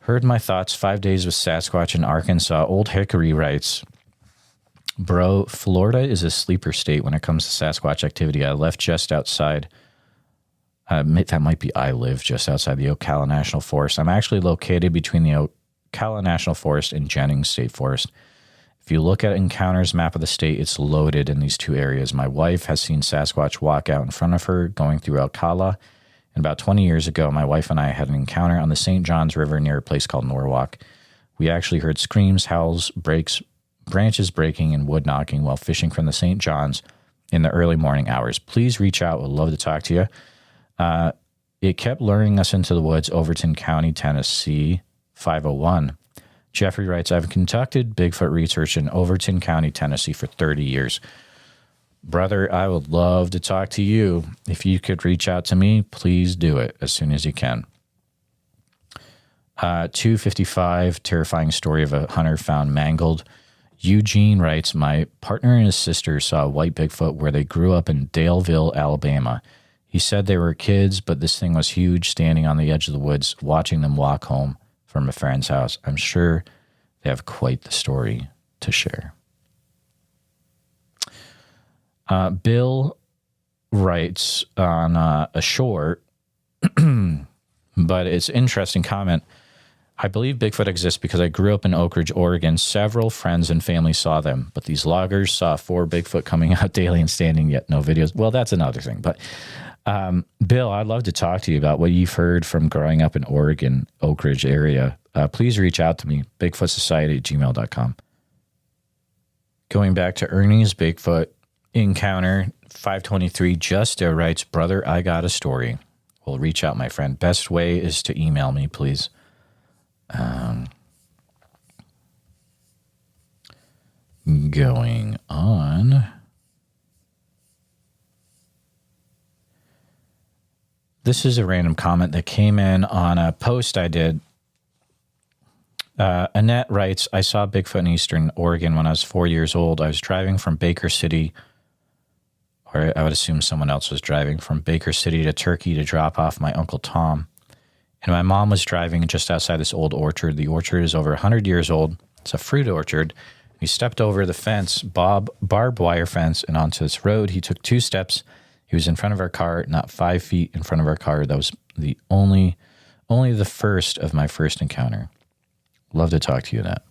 Heard my thoughts 5 days with Sasquatch in Arkansas. Old Hickory writes, bro, Florida is a sleeper state when it comes to Sasquatch activity. I left just outside. That might be I live just outside the Ocala National Forest. I'm actually located between the Ocala National Forest and Jennings State Forest. If you look at Encounters map of the state, it's loaded in these two areas. My wife has seen Sasquatch walk out in front of her going through Ocala. And about 20 years ago, my wife and I had an encounter on the St. Johns River near a place called Norwalk. We actually heard screams, howls, branches breaking, and wood knocking while fishing from the St. Johns in the early morning hours. Please reach out. We'd love to talk to you. It kept luring us into the woods, Overton County, Tennessee, 501. Jeffrey writes, I've conducted Bigfoot research in Overton County, Tennessee for 30 years. Brother, I would love to talk to you. If you could reach out to me, please do it as soon as you can. 255, terrifying story of a hunter found mangled. Eugene writes, my partner and his sister saw a white Bigfoot where they grew up in Daleville, Alabama. He said they were kids, but this thing was huge, standing on the edge of the woods, watching them walk home from a friend's house. I'm sure they have quite the story to share. Bill writes on a short, but it's an interesting comment. I believe Bigfoot exists because I grew up in Oak Ridge, Oregon. Several friends and family saw them, but these loggers saw 4 Bigfoot coming out daily and standing, yet no videos. Well, that's another thing. But Bill, I'd love to talk to you about what you've heard from growing up in Oregon, Oak Ridge area. Please reach out to me, bigfootsociety@gmail.com. Going back to Ernie's Bigfoot encounter, 523, Justo writes, brother, I got a story. Well, reach out, my friend. Best way is to email me, please. Going on. This is a random comment that came in on a post I did. Annette writes, I saw Bigfoot in Eastern Oregon when I was 4 years old. I was driving from Baker City, or I would assume someone else was driving from Baker City to Turkey to drop off my Uncle Tom. And my mom was driving just outside this old orchard. The orchard is over 100 years old. It's a fruit orchard. He stepped over the fence, barbed wire fence, and onto this road. He took 2 steps. He was in front of our car, not 5 feet in front of our car. That was the only the first of my first encounter. Love to talk to you that.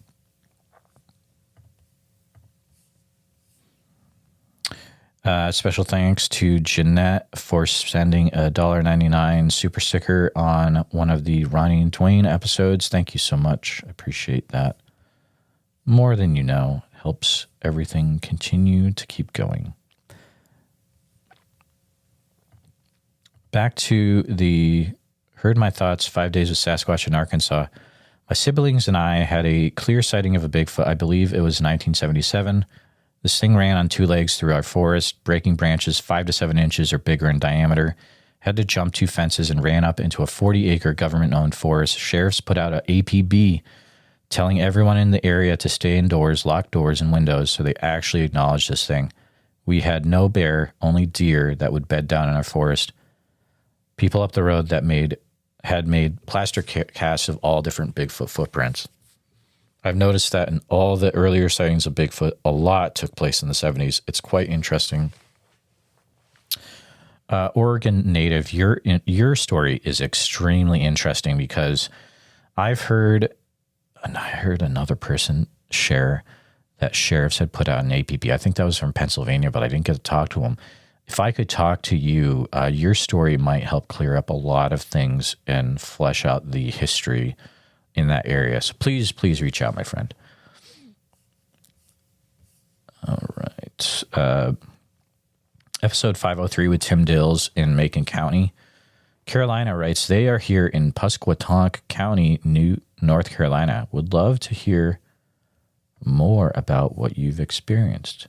Special thanks to Jeanette for sending a $1.99 super sticker on one of the Ronnie and Dwayne episodes. Thank you so much. I appreciate that. More than you know. Helps everything continue to keep going. Back to the heard my thoughts 5 days with Sasquatch in Arkansas. My siblings and I had a clear sighting of a Bigfoot. I believe it was 1977. This thing ran on 2 legs through our forest, breaking branches 5 to 7 inches or bigger in diameter. Had to jump 2 fences and ran up into a 40-acre government-owned forest. Sheriffs put out an APB telling everyone in the area to stay indoors, lock doors and windows, so they actually acknowledged this thing. We had no bear, only deer that would bed down in our forest. People up the road that had made plaster casts of all different Bigfoot footprints. I've noticed that in all the earlier sightings of Bigfoot, a lot took place in the 70s. It's quite interesting. Oregon native, your story is extremely interesting because I heard another person share that sheriffs had put out an APB. I think that was from Pennsylvania, but I didn't get to talk to him. If I could talk to you, your story might help clear up a lot of things and flesh out the history in that area. So please reach out, my friend. All right. Episode 503 with Tim Dills in Macon County. Carolina writes, they are here in Pasquotank County, North Carolina. Would love to hear more about what you've experienced.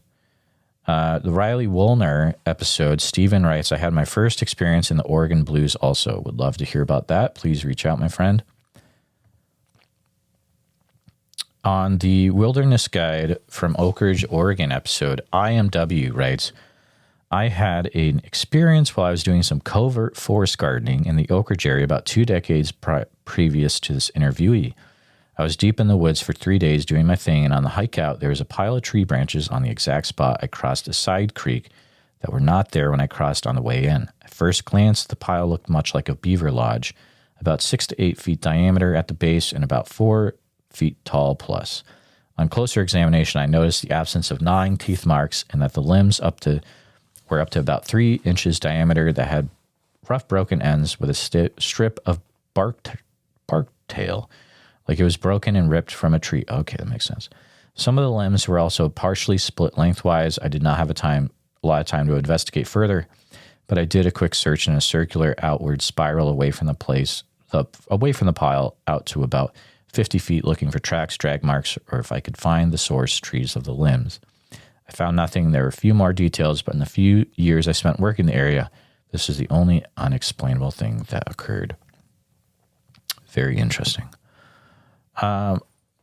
The Riley Woolner episode, Stephen writes, I had my first experience in the Oregon Blues also. Would love to hear about that. Please reach out, my friend. On the Wilderness Guide from Oak Ridge, Oregon episode, IMW writes, I had an experience while I was doing some covert forest gardening in the Oak Ridge area about 2 decades previous to this interviewee. I was deep in the woods for 3 days doing my thing, and on the hike out, there was a pile of tree branches on the exact spot I crossed a side creek that were not there when I crossed on the way in. At first glance, the pile looked much like a beaver lodge, about 6 to 8 feet diameter at the base and about 4 feet tall plus. On closer examination, I noticed the absence of gnawing teeth marks and that the limbs were up to about 3 inches diameter that had rough broken ends with a strip of bark tail, like it was broken and ripped from a tree. Okay, that makes sense. Some of the limbs were also partially split lengthwise. I did not have a lot of time to investigate further, but I did a quick search in a circular outward spiral away from the pile out to about 50 feet looking for tracks, drag marks, or if I could find the source trees of the limbs. I found nothing. There were a few more details, but in the few years I spent working in the area, this is the only unexplainable thing that occurred. Very interesting.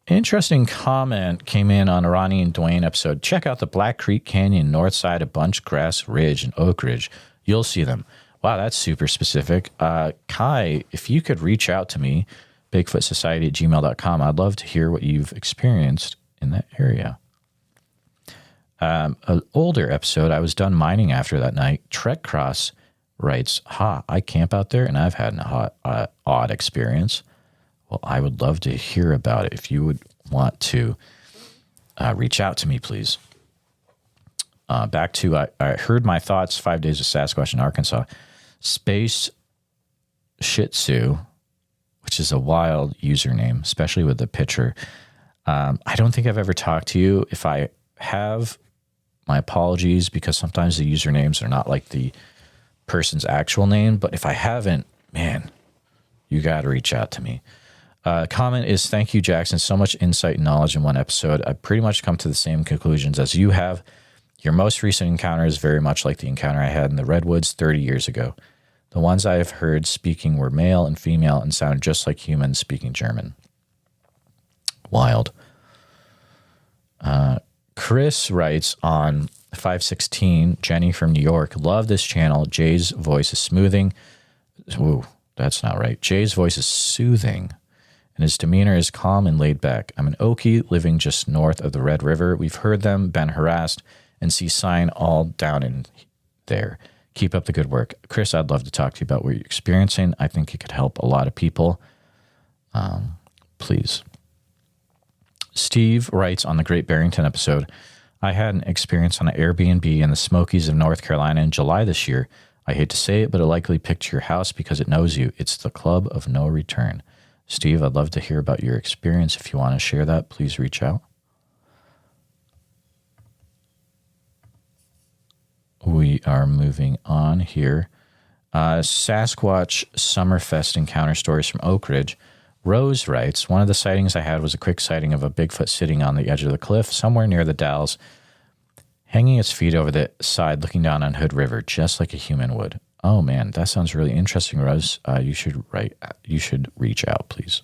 Interesting comment came in on a Ronnie and Dwayne episode. Check out the Black Creek Canyon north side of Bunchgrass Ridge and Oak Ridge. You'll see them. Wow, that's super specific. Kai, if you could reach out to me, bigfootsociety@gmail.com. I'd love to hear what you've experienced in that area. An older episode, I was done mining after that night. Trek Cross writes, I camp out there and I've had an odd experience. Well, I would love to hear about it. If you would want to reach out to me, please. Back to, I heard my thoughts, 5 days of Sasquatch in Arkansas. Space Shih Tzu, which is a wild username, especially with the picture. I don't think I've ever talked to you. If I have, my apologies, because sometimes the usernames are not like the person's actual name. But if I haven't, man, you got to reach out to me. Comment is, thank you, Jackson. So much insight and knowledge in one episode. I've pretty much come to the same conclusions as you have. Your most recent encounter is very much like the encounter I had in the Redwoods 30 years ago. The ones I have heard speaking were male and female and sounded just like humans speaking German. Wild. Chris writes on 516, Jenny from New York, love this channel. Jay's voice is smoothing. Ooh, that's not right. Jay's voice is soothing, and his demeanor is calm and laid back. I'm an Okie living just north of the Red River. We've heard them, been harassed, and see sign all down in there. Keep up the good work. Chris, I'd love to talk to you about what you're experiencing. I think it could help a lot of people. Please. Steve writes on the Great Barrington episode, I had an experience on an Airbnb in the Smokies of North Carolina in July this year. I hate to say it, but it likely picked your house because it knows you. It's the Club of No Return. Steve, I'd love to hear about your experience. If you want to share that, please reach out. We are moving on here. Sasquatch Summerfest encounter stories from Oak Ridge. Rose writes, one of the sightings I had was a quick sighting of a Bigfoot sitting on the edge of the cliff somewhere near the Dalles, hanging its feet over the side looking down on Hood River, just like a human would. Oh man, that sounds really interesting, Rose. You should reach out, please.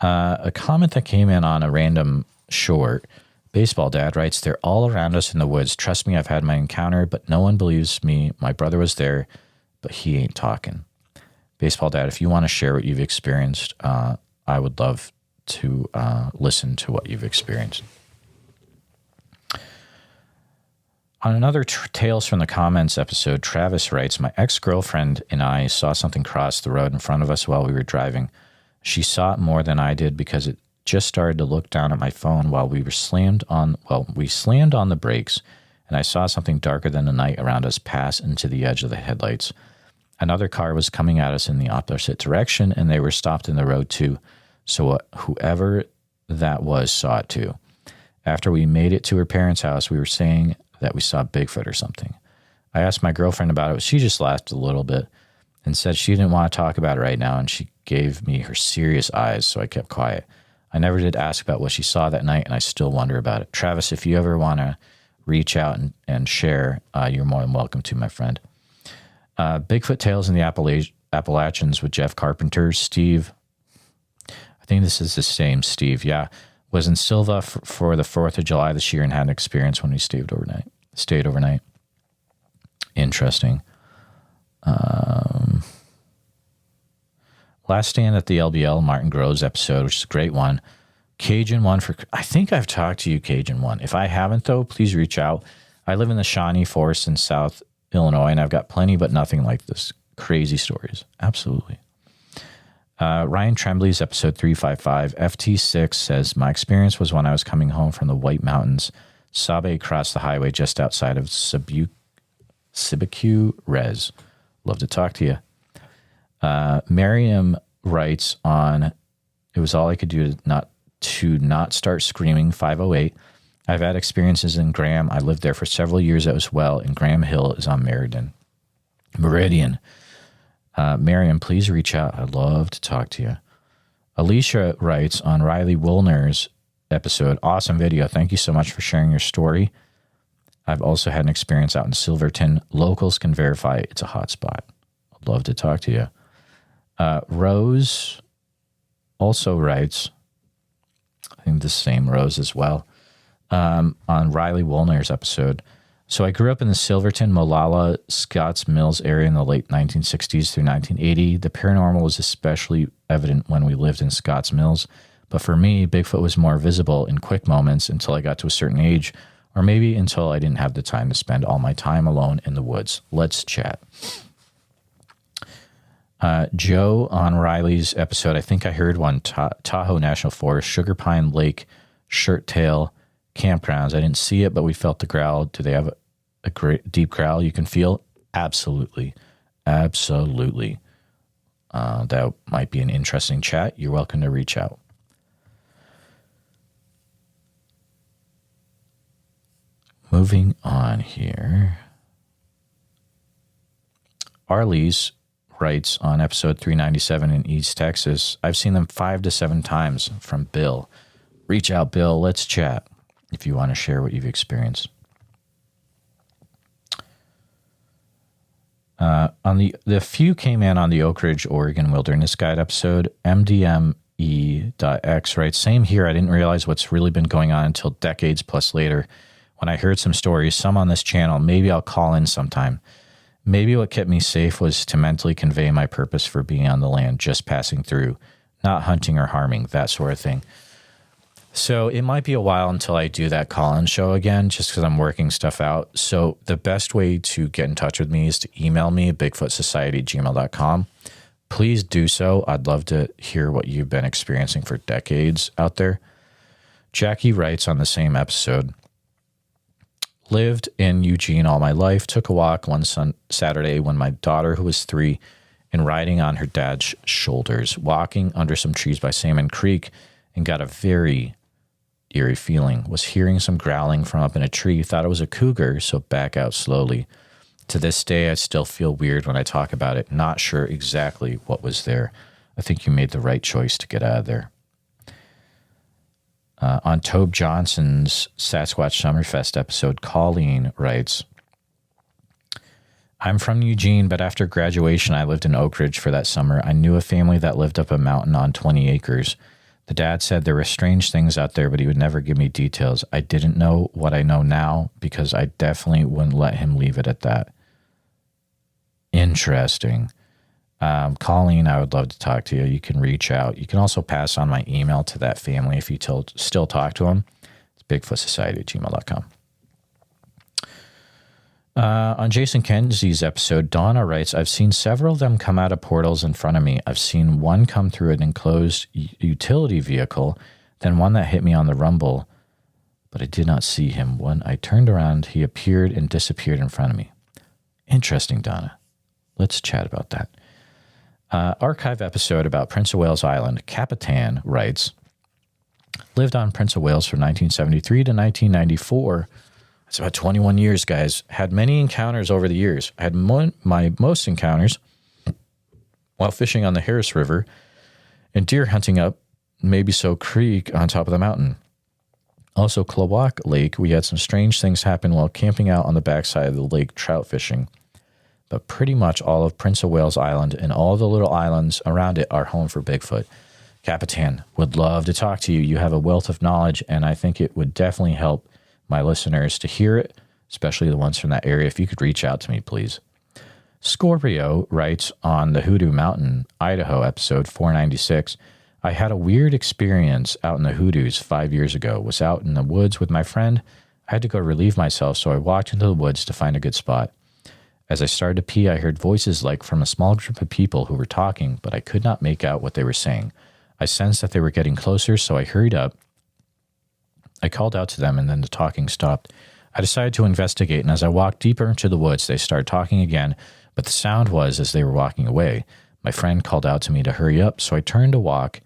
A comment that came in on a random short. Baseball Dad writes, they're all around us in the woods. Trust me, I've had my encounter, but no one believes me. My brother was there, but he ain't talking. Baseball Dad, if you want to share what you've experienced, I would love to listen to what you've experienced. On another Tales from the Comments episode, Travis writes, my ex-girlfriend and I saw something cross the road in front of us while we were driving. She saw it more than I did because it just started to look down at my phone while we slammed on the brakes, and I saw something darker than the night around us pass into the edge of the headlights. Another car was coming at us in the opposite direction, and they were stopped in the road too. So whoever that was saw it too. After we made it to her parents' house, we were saying that we saw Bigfoot or something. I asked my girlfriend about it. She just laughed a little bit and said she didn't want to talk about it right now, and she gave me her serious eyes, so I kept quiet. I never did ask about what she saw that night, and I still wonder about it. Travis, if you ever want to reach out and share, you're more than welcome to, my friend. Bigfoot Tales in the Appalachians with Jeff Carpenter. Steve, I think this is the same Steve, yeah, was in Silva for the 4th of July this year and had an experience when we stayed overnight. Interesting. Last Stand at the LBL, Martin Groves episode, which is a great one. Cajun one I think I've talked to you, Cajun one. If I haven't, though, please reach out. I live in the Shawnee Forest in South Illinois, and I've got plenty, but nothing like this. Crazy stories. Absolutely. Ryan Trembley's episode 355, FT6 says, my experience was when I was coming home from the White Mountains. Sabe crossed the highway just outside of Sibique Res. Love to talk to you. Miriam writes on, it was all I could do to not start screaming, 508. I've had experiences in Graham. I lived there for several years as well, and Graham Hill is on Meridian. Miriam, please reach out. I'd love to talk to you. Alicia writes on Riley Woolner's episode, awesome video. Thank you so much for sharing your story. I've also had an experience out in Silverton. Locals can verify it's a hot spot. I'd love to talk to you. Rose also writes, I think the same Rose as well, on Riley Woolner's episode. So I grew up in the Silverton, Molalla, Scotts Mills area in the late 1960s through 1980. The paranormal was especially evident when we lived in Scotts Mills. But for me, Bigfoot was more visible in quick moments until I got to a certain age, or maybe until I didn't have the time to spend all my time alone in the woods. Let's chat. Joe on Riley's episode, I think I heard one, Tahoe National Forest, Sugar Pine Lake, Shirt Tail campgrounds. I didn't see it, but we felt the growl. Do they have a great deep growl you can feel? Absolutely. Absolutely. That might be an interesting chat. You're welcome to reach out. Moving on here. Arlie's writes on episode 397 in East Texas, I've seen them 5 to 7 times, from Bill. Reach out, Bill. Let's chat if you want to share what you've experienced. On the few came in on the Oak Ridge, Oregon Wilderness Guide episode. MDME.X writes, same here. I didn't realize what's really been going on until decades plus later when I heard some stories, some on this channel. Maybe I'll call in sometime. Maybe what kept me safe was to mentally convey my purpose for being on the land, just passing through, not hunting or harming, that sort of thing. So it might be a while until I do that call-in show again, just because I'm working stuff out. So the best way to get in touch with me is to email me at bigfootsociety@gmail.com. Please do so. I'd love to hear what you've been experiencing for decades out there. Jackie writes on the same episode, lived in Eugene all my life, took a walk one Saturday when my daughter, who was 3, and riding on her dad's shoulders, walking under some trees by Salmon Creek, and got a very eerie feeling. Was hearing some growling from up in a tree, thought it was a cougar, so back out slowly. To this day, I still feel weird when I talk about it, not sure exactly what was there. I think you made the right choice to get out of there. On Tobe Johnson's Sasquatch Summerfest episode, Colleen writes, I'm from Eugene, but after graduation, I lived in Oak Ridge for that summer. I knew a family that lived up a mountain on 20 acres. The dad said there were strange things out there, but he would never give me details. I didn't know what I know now because I definitely wouldn't let him leave it at that. Interesting. Colleen, I would love to talk to you. You can reach out. You can also pass on my email to that family if you still talk to them. It's bigfootsociety@gmail.com. On Jason Kenzie's episode, Donna writes, I've seen several of them come out of portals in front of me. I've seen one come through an enclosed utility vehicle, then one that hit me on the rumble, but I did not see him. When I turned around, he appeared and disappeared in front of me. Interesting, Donna. Let's chat about that. Archive episode about Prince of Wales Island. Capitan writes, lived on Prince of Wales from 1973 to 1994. That's about 21 years, guys. Had many encounters over the years. I had my most encounters while fishing on the Harris River and deer hunting up Maybeso Creek on top of the mountain. Also, Klawak Lake, we had some strange things happen while camping out on the backside of the lake trout fishing. But pretty much all of Prince of Wales Island and all the little islands around it are home for Bigfoot. Capitan, would love to talk to you. You have a wealth of knowledge, and I think it would definitely help my listeners to hear it, especially the ones from that area. If you could reach out to me, please. Scorpio writes on the Hoodoo Mountain, Idaho, episode 496, I had a weird experience out in the Hoodoos 5 years ago. Was out in the woods with my friend. I had to go relieve myself, so I walked into the woods to find a good spot. As I started to pee, I heard voices like from a small group of people who were talking, but I could not make out what they were saying. I sensed that they were getting closer, so I hurried up. I called out to them, and then the talking stopped. I decided to investigate, and as I walked deeper into the woods, they started talking again, but the sound was as they were walking away. My friend called out to me to hurry up, so I turned to walk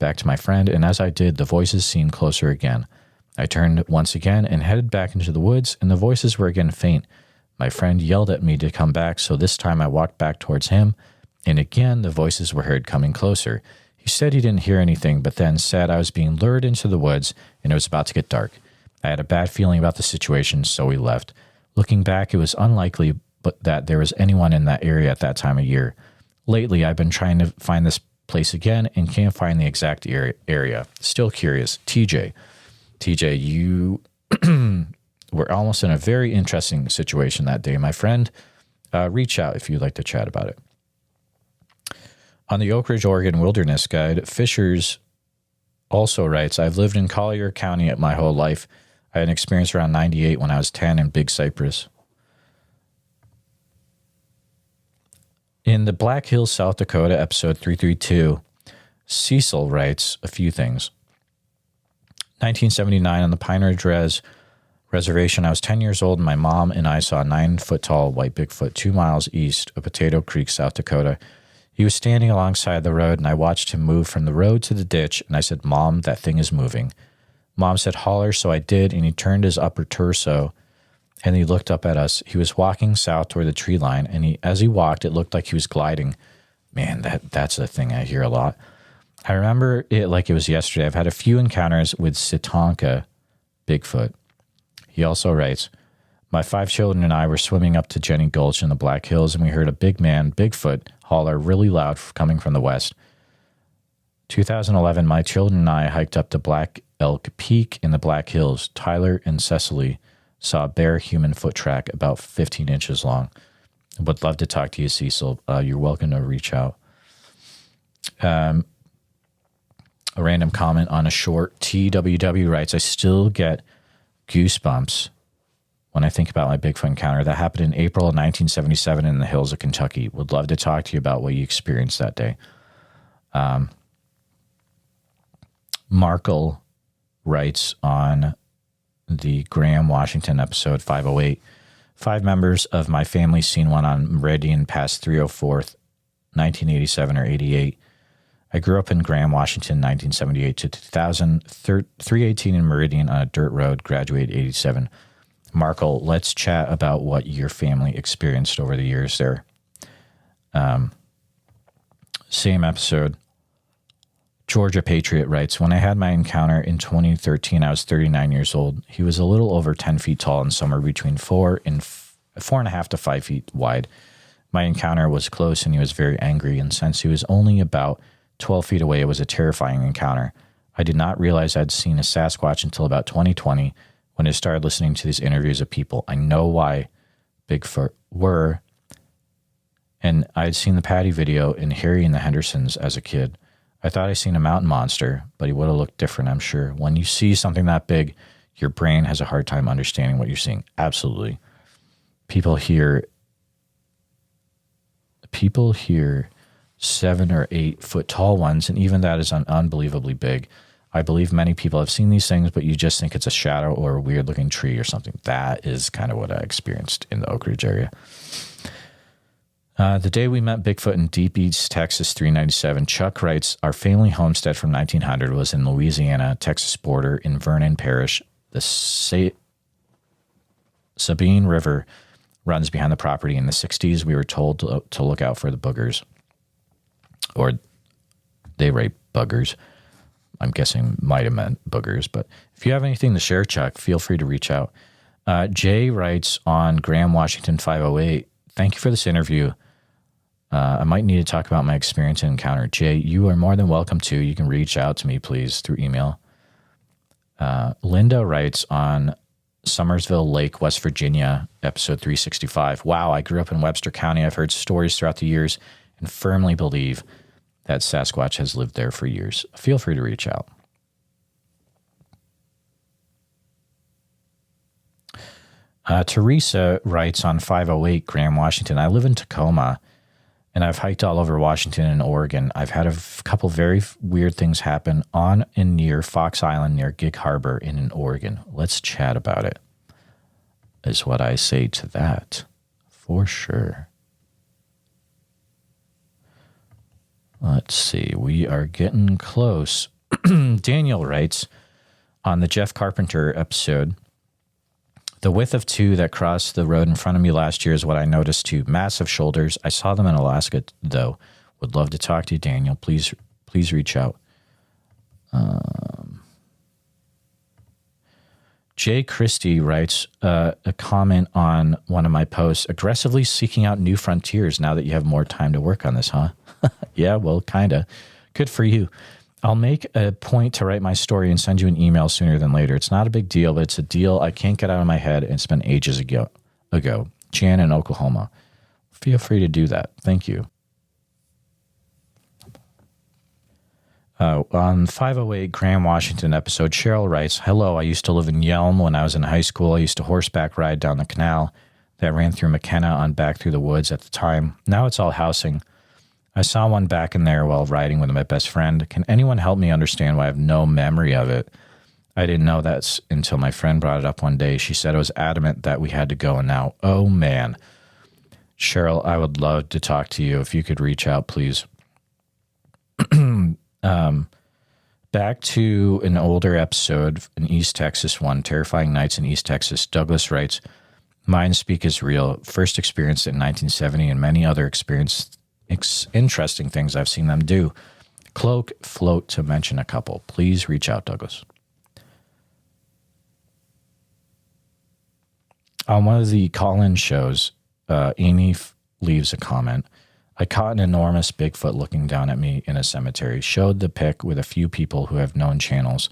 back to my friend, and as I did, the voices seemed closer again. I turned once again and headed back into the woods, and the voices were again faint. My friend yelled at me to come back, so this time I walked back towards him, and again the voices were heard coming closer. He said he didn't hear anything, but then said I was being lured into the woods, and it was about to get dark. I had a bad feeling about the situation, so we left. Looking back, it was unlikely that there was anyone in that area at that time of year. Lately, I've been trying to find this place again and can't find the exact area. Still curious. TJ, you we're almost in a very interesting situation that day. My friend, reach out if you'd like to chat about it. On the Oak Ridge, Oregon Wilderness Guide, Fishers also writes, I've lived in Collier County my whole life. I had an experience around 98 when I was 10 in Big Cypress. In the Black Hills, South Dakota, episode 332, Cecil writes a few things. 1979 on the Pine Ridge Reservation, I was 10 years old, and my mom and I saw a 9-foot-tall white Bigfoot 2 miles east of Potato Creek, South Dakota. He was standing alongside the road, and I watched him move from the road to the ditch, and I said, Mom, that thing is moving. Mom said, holler, so I did, and he turned his upper torso, and he looked up at us. He was walking south toward the tree line, and as he walked, it looked like he was gliding. Man, that's a thing I hear a lot. I remember it like it was yesterday. I've had a few encounters with Sitonka Bigfoot. He also writes, my 5 children and I were swimming up to Jenny Gulch in the Black Hills, and we heard a big man, Bigfoot, holler really loud coming from the west. 2011, my children and I hiked up to Black Elk Peak in the Black Hills. Tyler and Cecily saw a bare human foot track about 15 inches long. Would love to talk to you, Cecil. You're welcome to reach out. A random comment on a short. TWW writes, I still get goosebumps when I think about my Bigfoot encounter. That happened in April of 1977 in the hills of Kentucky. Would love to talk to you about what you experienced that day. Markle writes on the Graham, Washington episode 508, 5 members of my family seen one on Meridian past 304th, 1987 or 88. I grew up in Graham, Washington, 1978 to 2000, 318 in Meridian on a dirt road, graduated 87. Markle, let's chat about what your family experienced over the years there. Same episode. Georgia Patriot writes, when I had my encounter in 2013, I was 39 years old. He was a little over 10 feet tall and somewhere between 4.5 to 5 feet wide. My encounter was close and he was very angry, and since he was only about 12 feet away, it was a terrifying encounter. I did not realize I'd seen a Sasquatch until about 2020 when I started listening to these interviews of people. I know why Bigfoot were And I'd seen the Patty video in Harry and the Hendersons as a kid. I thought I'd seen a mountain monster, but he would have looked different, I'm sure. When you see something that big, your brain has a hard time understanding what you're seeing. Absolutely. People hear 7 or 8 foot tall ones, and even that is unbelievably big. I believe many people have seen these things, but you just think it's a shadow or a weird looking tree or something. That is kind of what I experienced in the Oak Ridge area. The day we met Bigfoot in Deep East, Texas, 397, Chuck writes, our family homestead from 1900 was in Louisiana, Texas border in Vernon Parish. The Sabine River runs behind the property. In the 60s, we were told to look out for the boogers. Or they write buggers. I'm guessing might have meant boogers. But if you have anything to share, Chuck, feel free to reach out. Jay writes on Graham Washington 508, thank you for this interview. I might need to talk about my experience and encounter. Jay, you are more than welcome to. You can reach out to me, please, through email. Linda writes on Summersville Lake, West Virginia, episode 365. Wow, I grew up in Webster County. I've heard stories throughout the years and firmly believe that Sasquatch has lived there for years. Feel free to reach out. Teresa writes on 508 Graham, Washington. I live in Tacoma, and I've hiked all over Washington and Oregon. I've had a couple very weird things happen on and near Fox Island near Gig Harbor in Oregon. Let's chat about it, is what I say to that, for sure. Let's see. We are getting close. Daniel writes on the Jeff Carpenter episode, the width of 2 that crossed the road in front of me last year is what I noticed too. Massive shoulders. I saw them in Alaska, though. Would love to talk to you, Daniel. Please reach out. Jay Christie writes a comment on one of my posts, aggressively seeking out new frontiers now that you have more time to work on this, huh? Yeah, well, kind of. Good for you. I'll make a point to write my story and send you an email sooner than later. It's not a big deal, but it's a deal I can't get out of my head, and it's been ages ago. Jan in Oklahoma. Feel free to do that. Thank you. On 508 Graham, Washington episode, Cheryl writes, hello, I used to live in Yelm when I was in high school. I used to horseback ride down the canal that ran through McKenna on back through the woods at the time. Now it's all housing. I saw one back in there while riding with my best friend. Can anyone help me understand why I have no memory of it? I didn't know that until my friend brought it up one day. She said I was adamant that we had to go, and now, oh man. Cheryl, I would love to talk to you. If you could reach out, please. Back to an older episode in East Texas one, Terrifying Nights in East Texas. Douglas writes, mine speak is real. First experienced in 1970 and many other interesting things I've seen them do. Cloak, float, to mention a couple. Please reach out, Douglas. On one of the call-in shows, Amy leaves a comment. I caught an enormous Bigfoot looking down at me in a cemetery. Showed the pic with a few people who have known channels.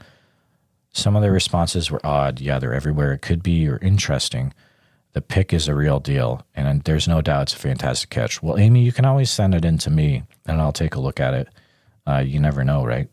Some of their responses were odd. Yeah, they're everywhere. It could be, or interesting. The pic is a real deal, and there's no doubt it's a fantastic catch. Well, Amy, you can always send it in to me, and I'll take a look at it. You never know, right?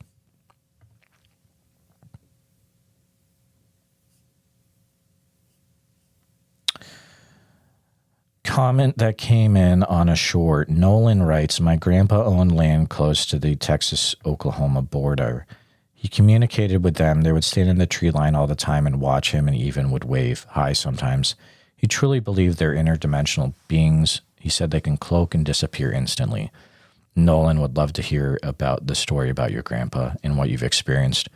Comment that came in on a short. Nolan writes, my grandpa owned land close to the Texas-Oklahoma border. He communicated with them. They would stand in the tree line all the time and watch him, and even would wave hi sometimes. He truly believed they're interdimensional beings. He said they can cloak and disappear instantly. Nolan would love to hear about the story about your grandpa and what you've experienced.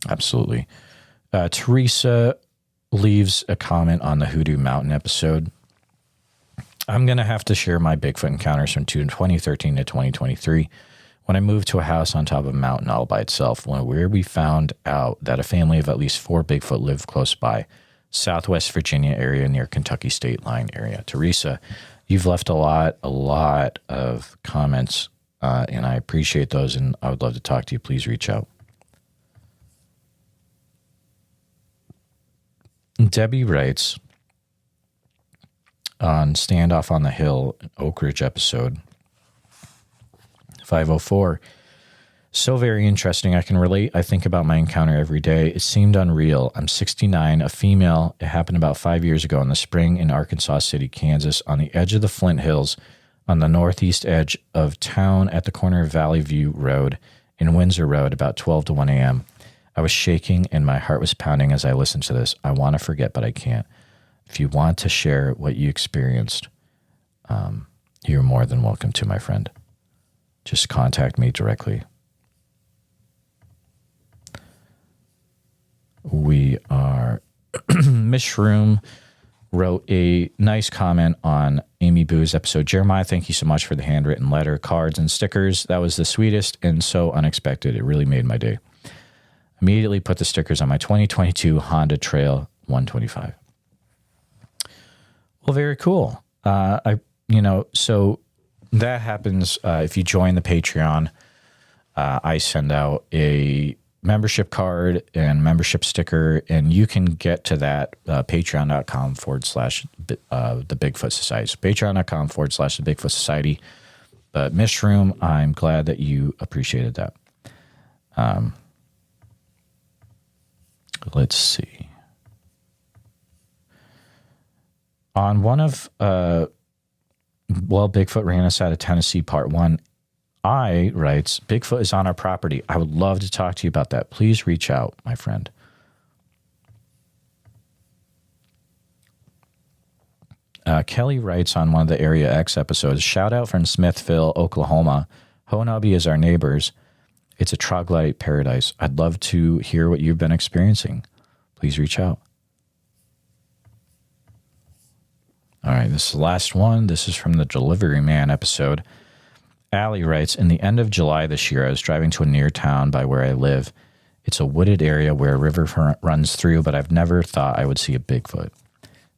Absolutely. Teresa leaves a comment on the Hoodoo Mountain episode. I'm going to have to share my Bigfoot encounters from 2013 to 2023. When I moved to a house on top of a mountain all by itself, where we found out that a family of at least 4 Bigfoot lived close by, Southwest Virginia area near Kentucky state line area. Teresa, you've left a lot of comments, and I appreciate those, and I would love to talk to you. Please reach out. Debbie writes, on Standoff on the Hill, Oak Ridge episode 504. So very interesting. I can relate. I think about my encounter every day. It seemed unreal. I'm 69, a female. It happened about 5 years ago in the spring in Arkansas City, Kansas, on the edge of the Flint Hills, on the northeast edge of town at the corner of Valley View Road and Windsor Road, about 12 to 1 a.m. I was shaking and my heart was pounding as I listened to this. I want to forget, but I can't. If you want to share what you experienced, you're more than welcome to, my friend. Just contact me directly. We are Mishroom wrote a nice comment on Amy Boo's episode. Jeremiah, thank you so much for the handwritten letter, cards, and stickers. That was the sweetest and so unexpected. It really made my day. Immediately put the stickers on my 2022 Honda Trail 125. Well, very cool. So that happens if you join the Patreon. I send out a membership card and membership sticker, and you can get to that patreon.com/the Bigfoot Society. So patreon.com/the Bigfoot Society. But Mishroom, I'm glad that you appreciated that. Let's see. On one of, Bigfoot ran us out of Tennessee, part 1. I writes, Bigfoot is on our property. I would love to talk to you about that. Please reach out, my friend. Kelly writes on one of the Area X episodes, shout out from Smithville, Oklahoma. Honabi is our neighbors. It's a troglodyte paradise. I'd love to hear what you've been experiencing. Please reach out. All right, this is the last one. This is from the Delivery Man episode. Allie writes, in the end of July this year, I was driving to a near town by where I live. It's a wooded area where a river runs through, but I've never thought I would see a Bigfoot.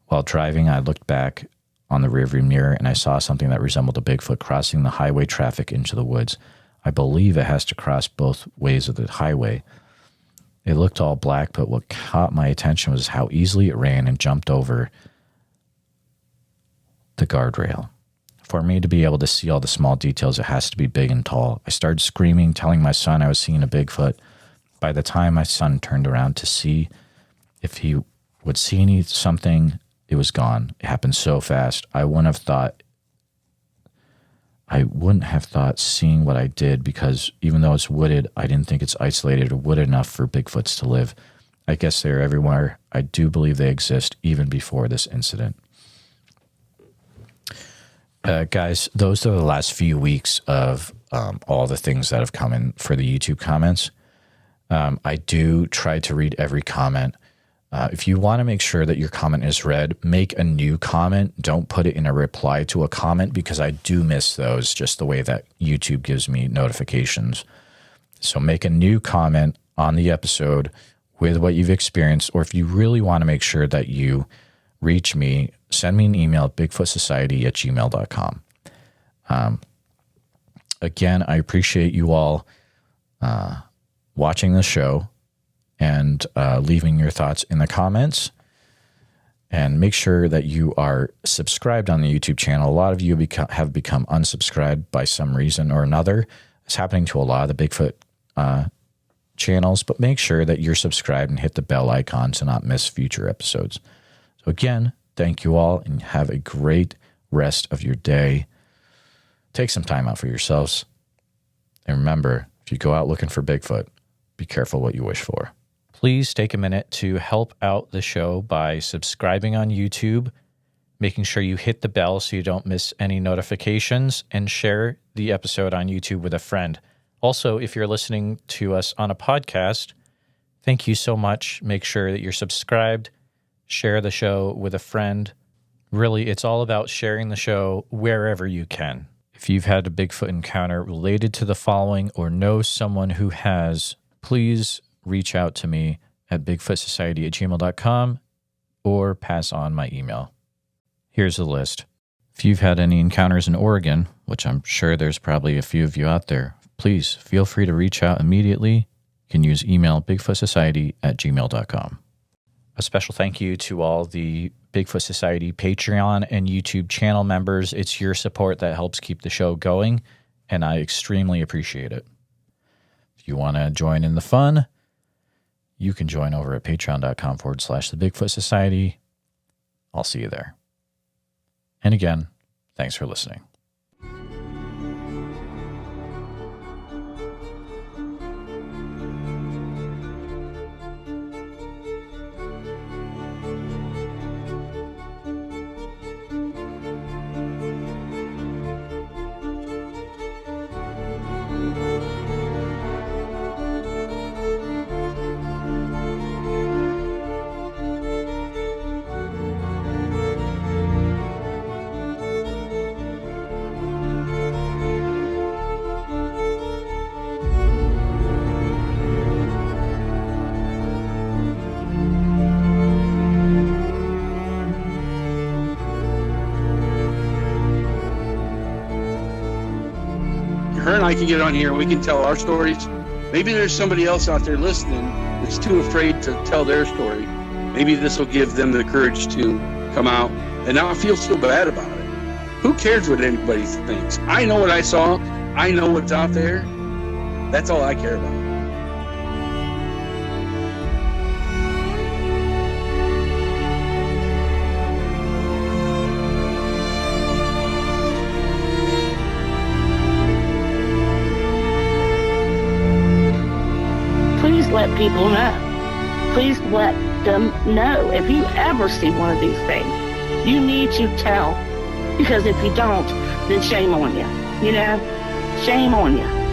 While driving, I looked back on the rearview mirror and I saw something that resembled a Bigfoot crossing the highway traffic into the woods. I believe it has to cross both ways of the highway. It looked all black, but what caught my attention was how easily it ran and jumped over the guardrail. For me to be able to see all the small details, it has to be big and tall. I started screaming, telling my son I was seeing a Bigfoot. By the time my son turned around to see if he would see something, it was gone. It happened so fast. I wouldn't have thought seeing what I did, because even though it's wooded, I didn't think it's isolated or wooded enough for Bigfoots to live. I guess they're everywhere. I do believe they exist even before this incident. Guys, those are the last few weeks of all the things that have come in for the YouTube comments. I do try to read every comment. If you want to make sure that your comment is read, make a new comment. Don't put it in a reply to a comment, because I do miss those, just the way that YouTube gives me notifications. So make a new comment on the episode with what you've experienced, or if you really want to make sure that you reach me, send me an email at bigfootsociety@gmail.com. Again, I appreciate you all watching the show and leaving your thoughts in the comments. And make sure that you are subscribed on the YouTube channel. A lot of you have become unsubscribed by some reason or another. It's happening to a lot of the Bigfoot channels, but make sure that you're subscribed and hit the bell icon to not miss future episodes. So again, thank you all and have a great rest of your day. Take some time out for yourselves. And remember, if you go out looking for Bigfoot, be careful what you wish for. Please take a minute to help out the show by subscribing on YouTube, making sure you hit the bell so you don't miss any notifications, and share the episode on YouTube with a friend. Also, if you're listening to us on a podcast, thank you so much. Make sure that you're subscribed. Share the show with a friend. Really, it's all about sharing the show wherever you can. If you've had a Bigfoot encounter related to the following or know someone who has, please reach out to me at bigfootsociety@gmail.com or pass on my email. Here's the list. If you've had any encounters in Oregon, which I'm sure there's probably a few of you out there, please feel free to reach out immediately. You can use email bigfootsociety@gmail.com. A special thank you to all the Bigfoot Society Patreon and YouTube channel members. It's your support that helps keep the show going, and I extremely appreciate it. If you want to join in the fun, you can join over at patreon.com/the Bigfoot Society. I'll see you there. And again, thanks for listening. Her and I can get on here and we can tell our stories. Maybe there's somebody else out there listening that's too afraid to tell their story. Maybe this will give them the courage to come out and not feel so bad about it. Who cares what anybody thinks? I know what I saw. I know what's out there. That's all I care about. Please let people know. Please let them know. If you ever see one of these things, you need to tell. Because if you don't, then shame on you. You know? Shame on you.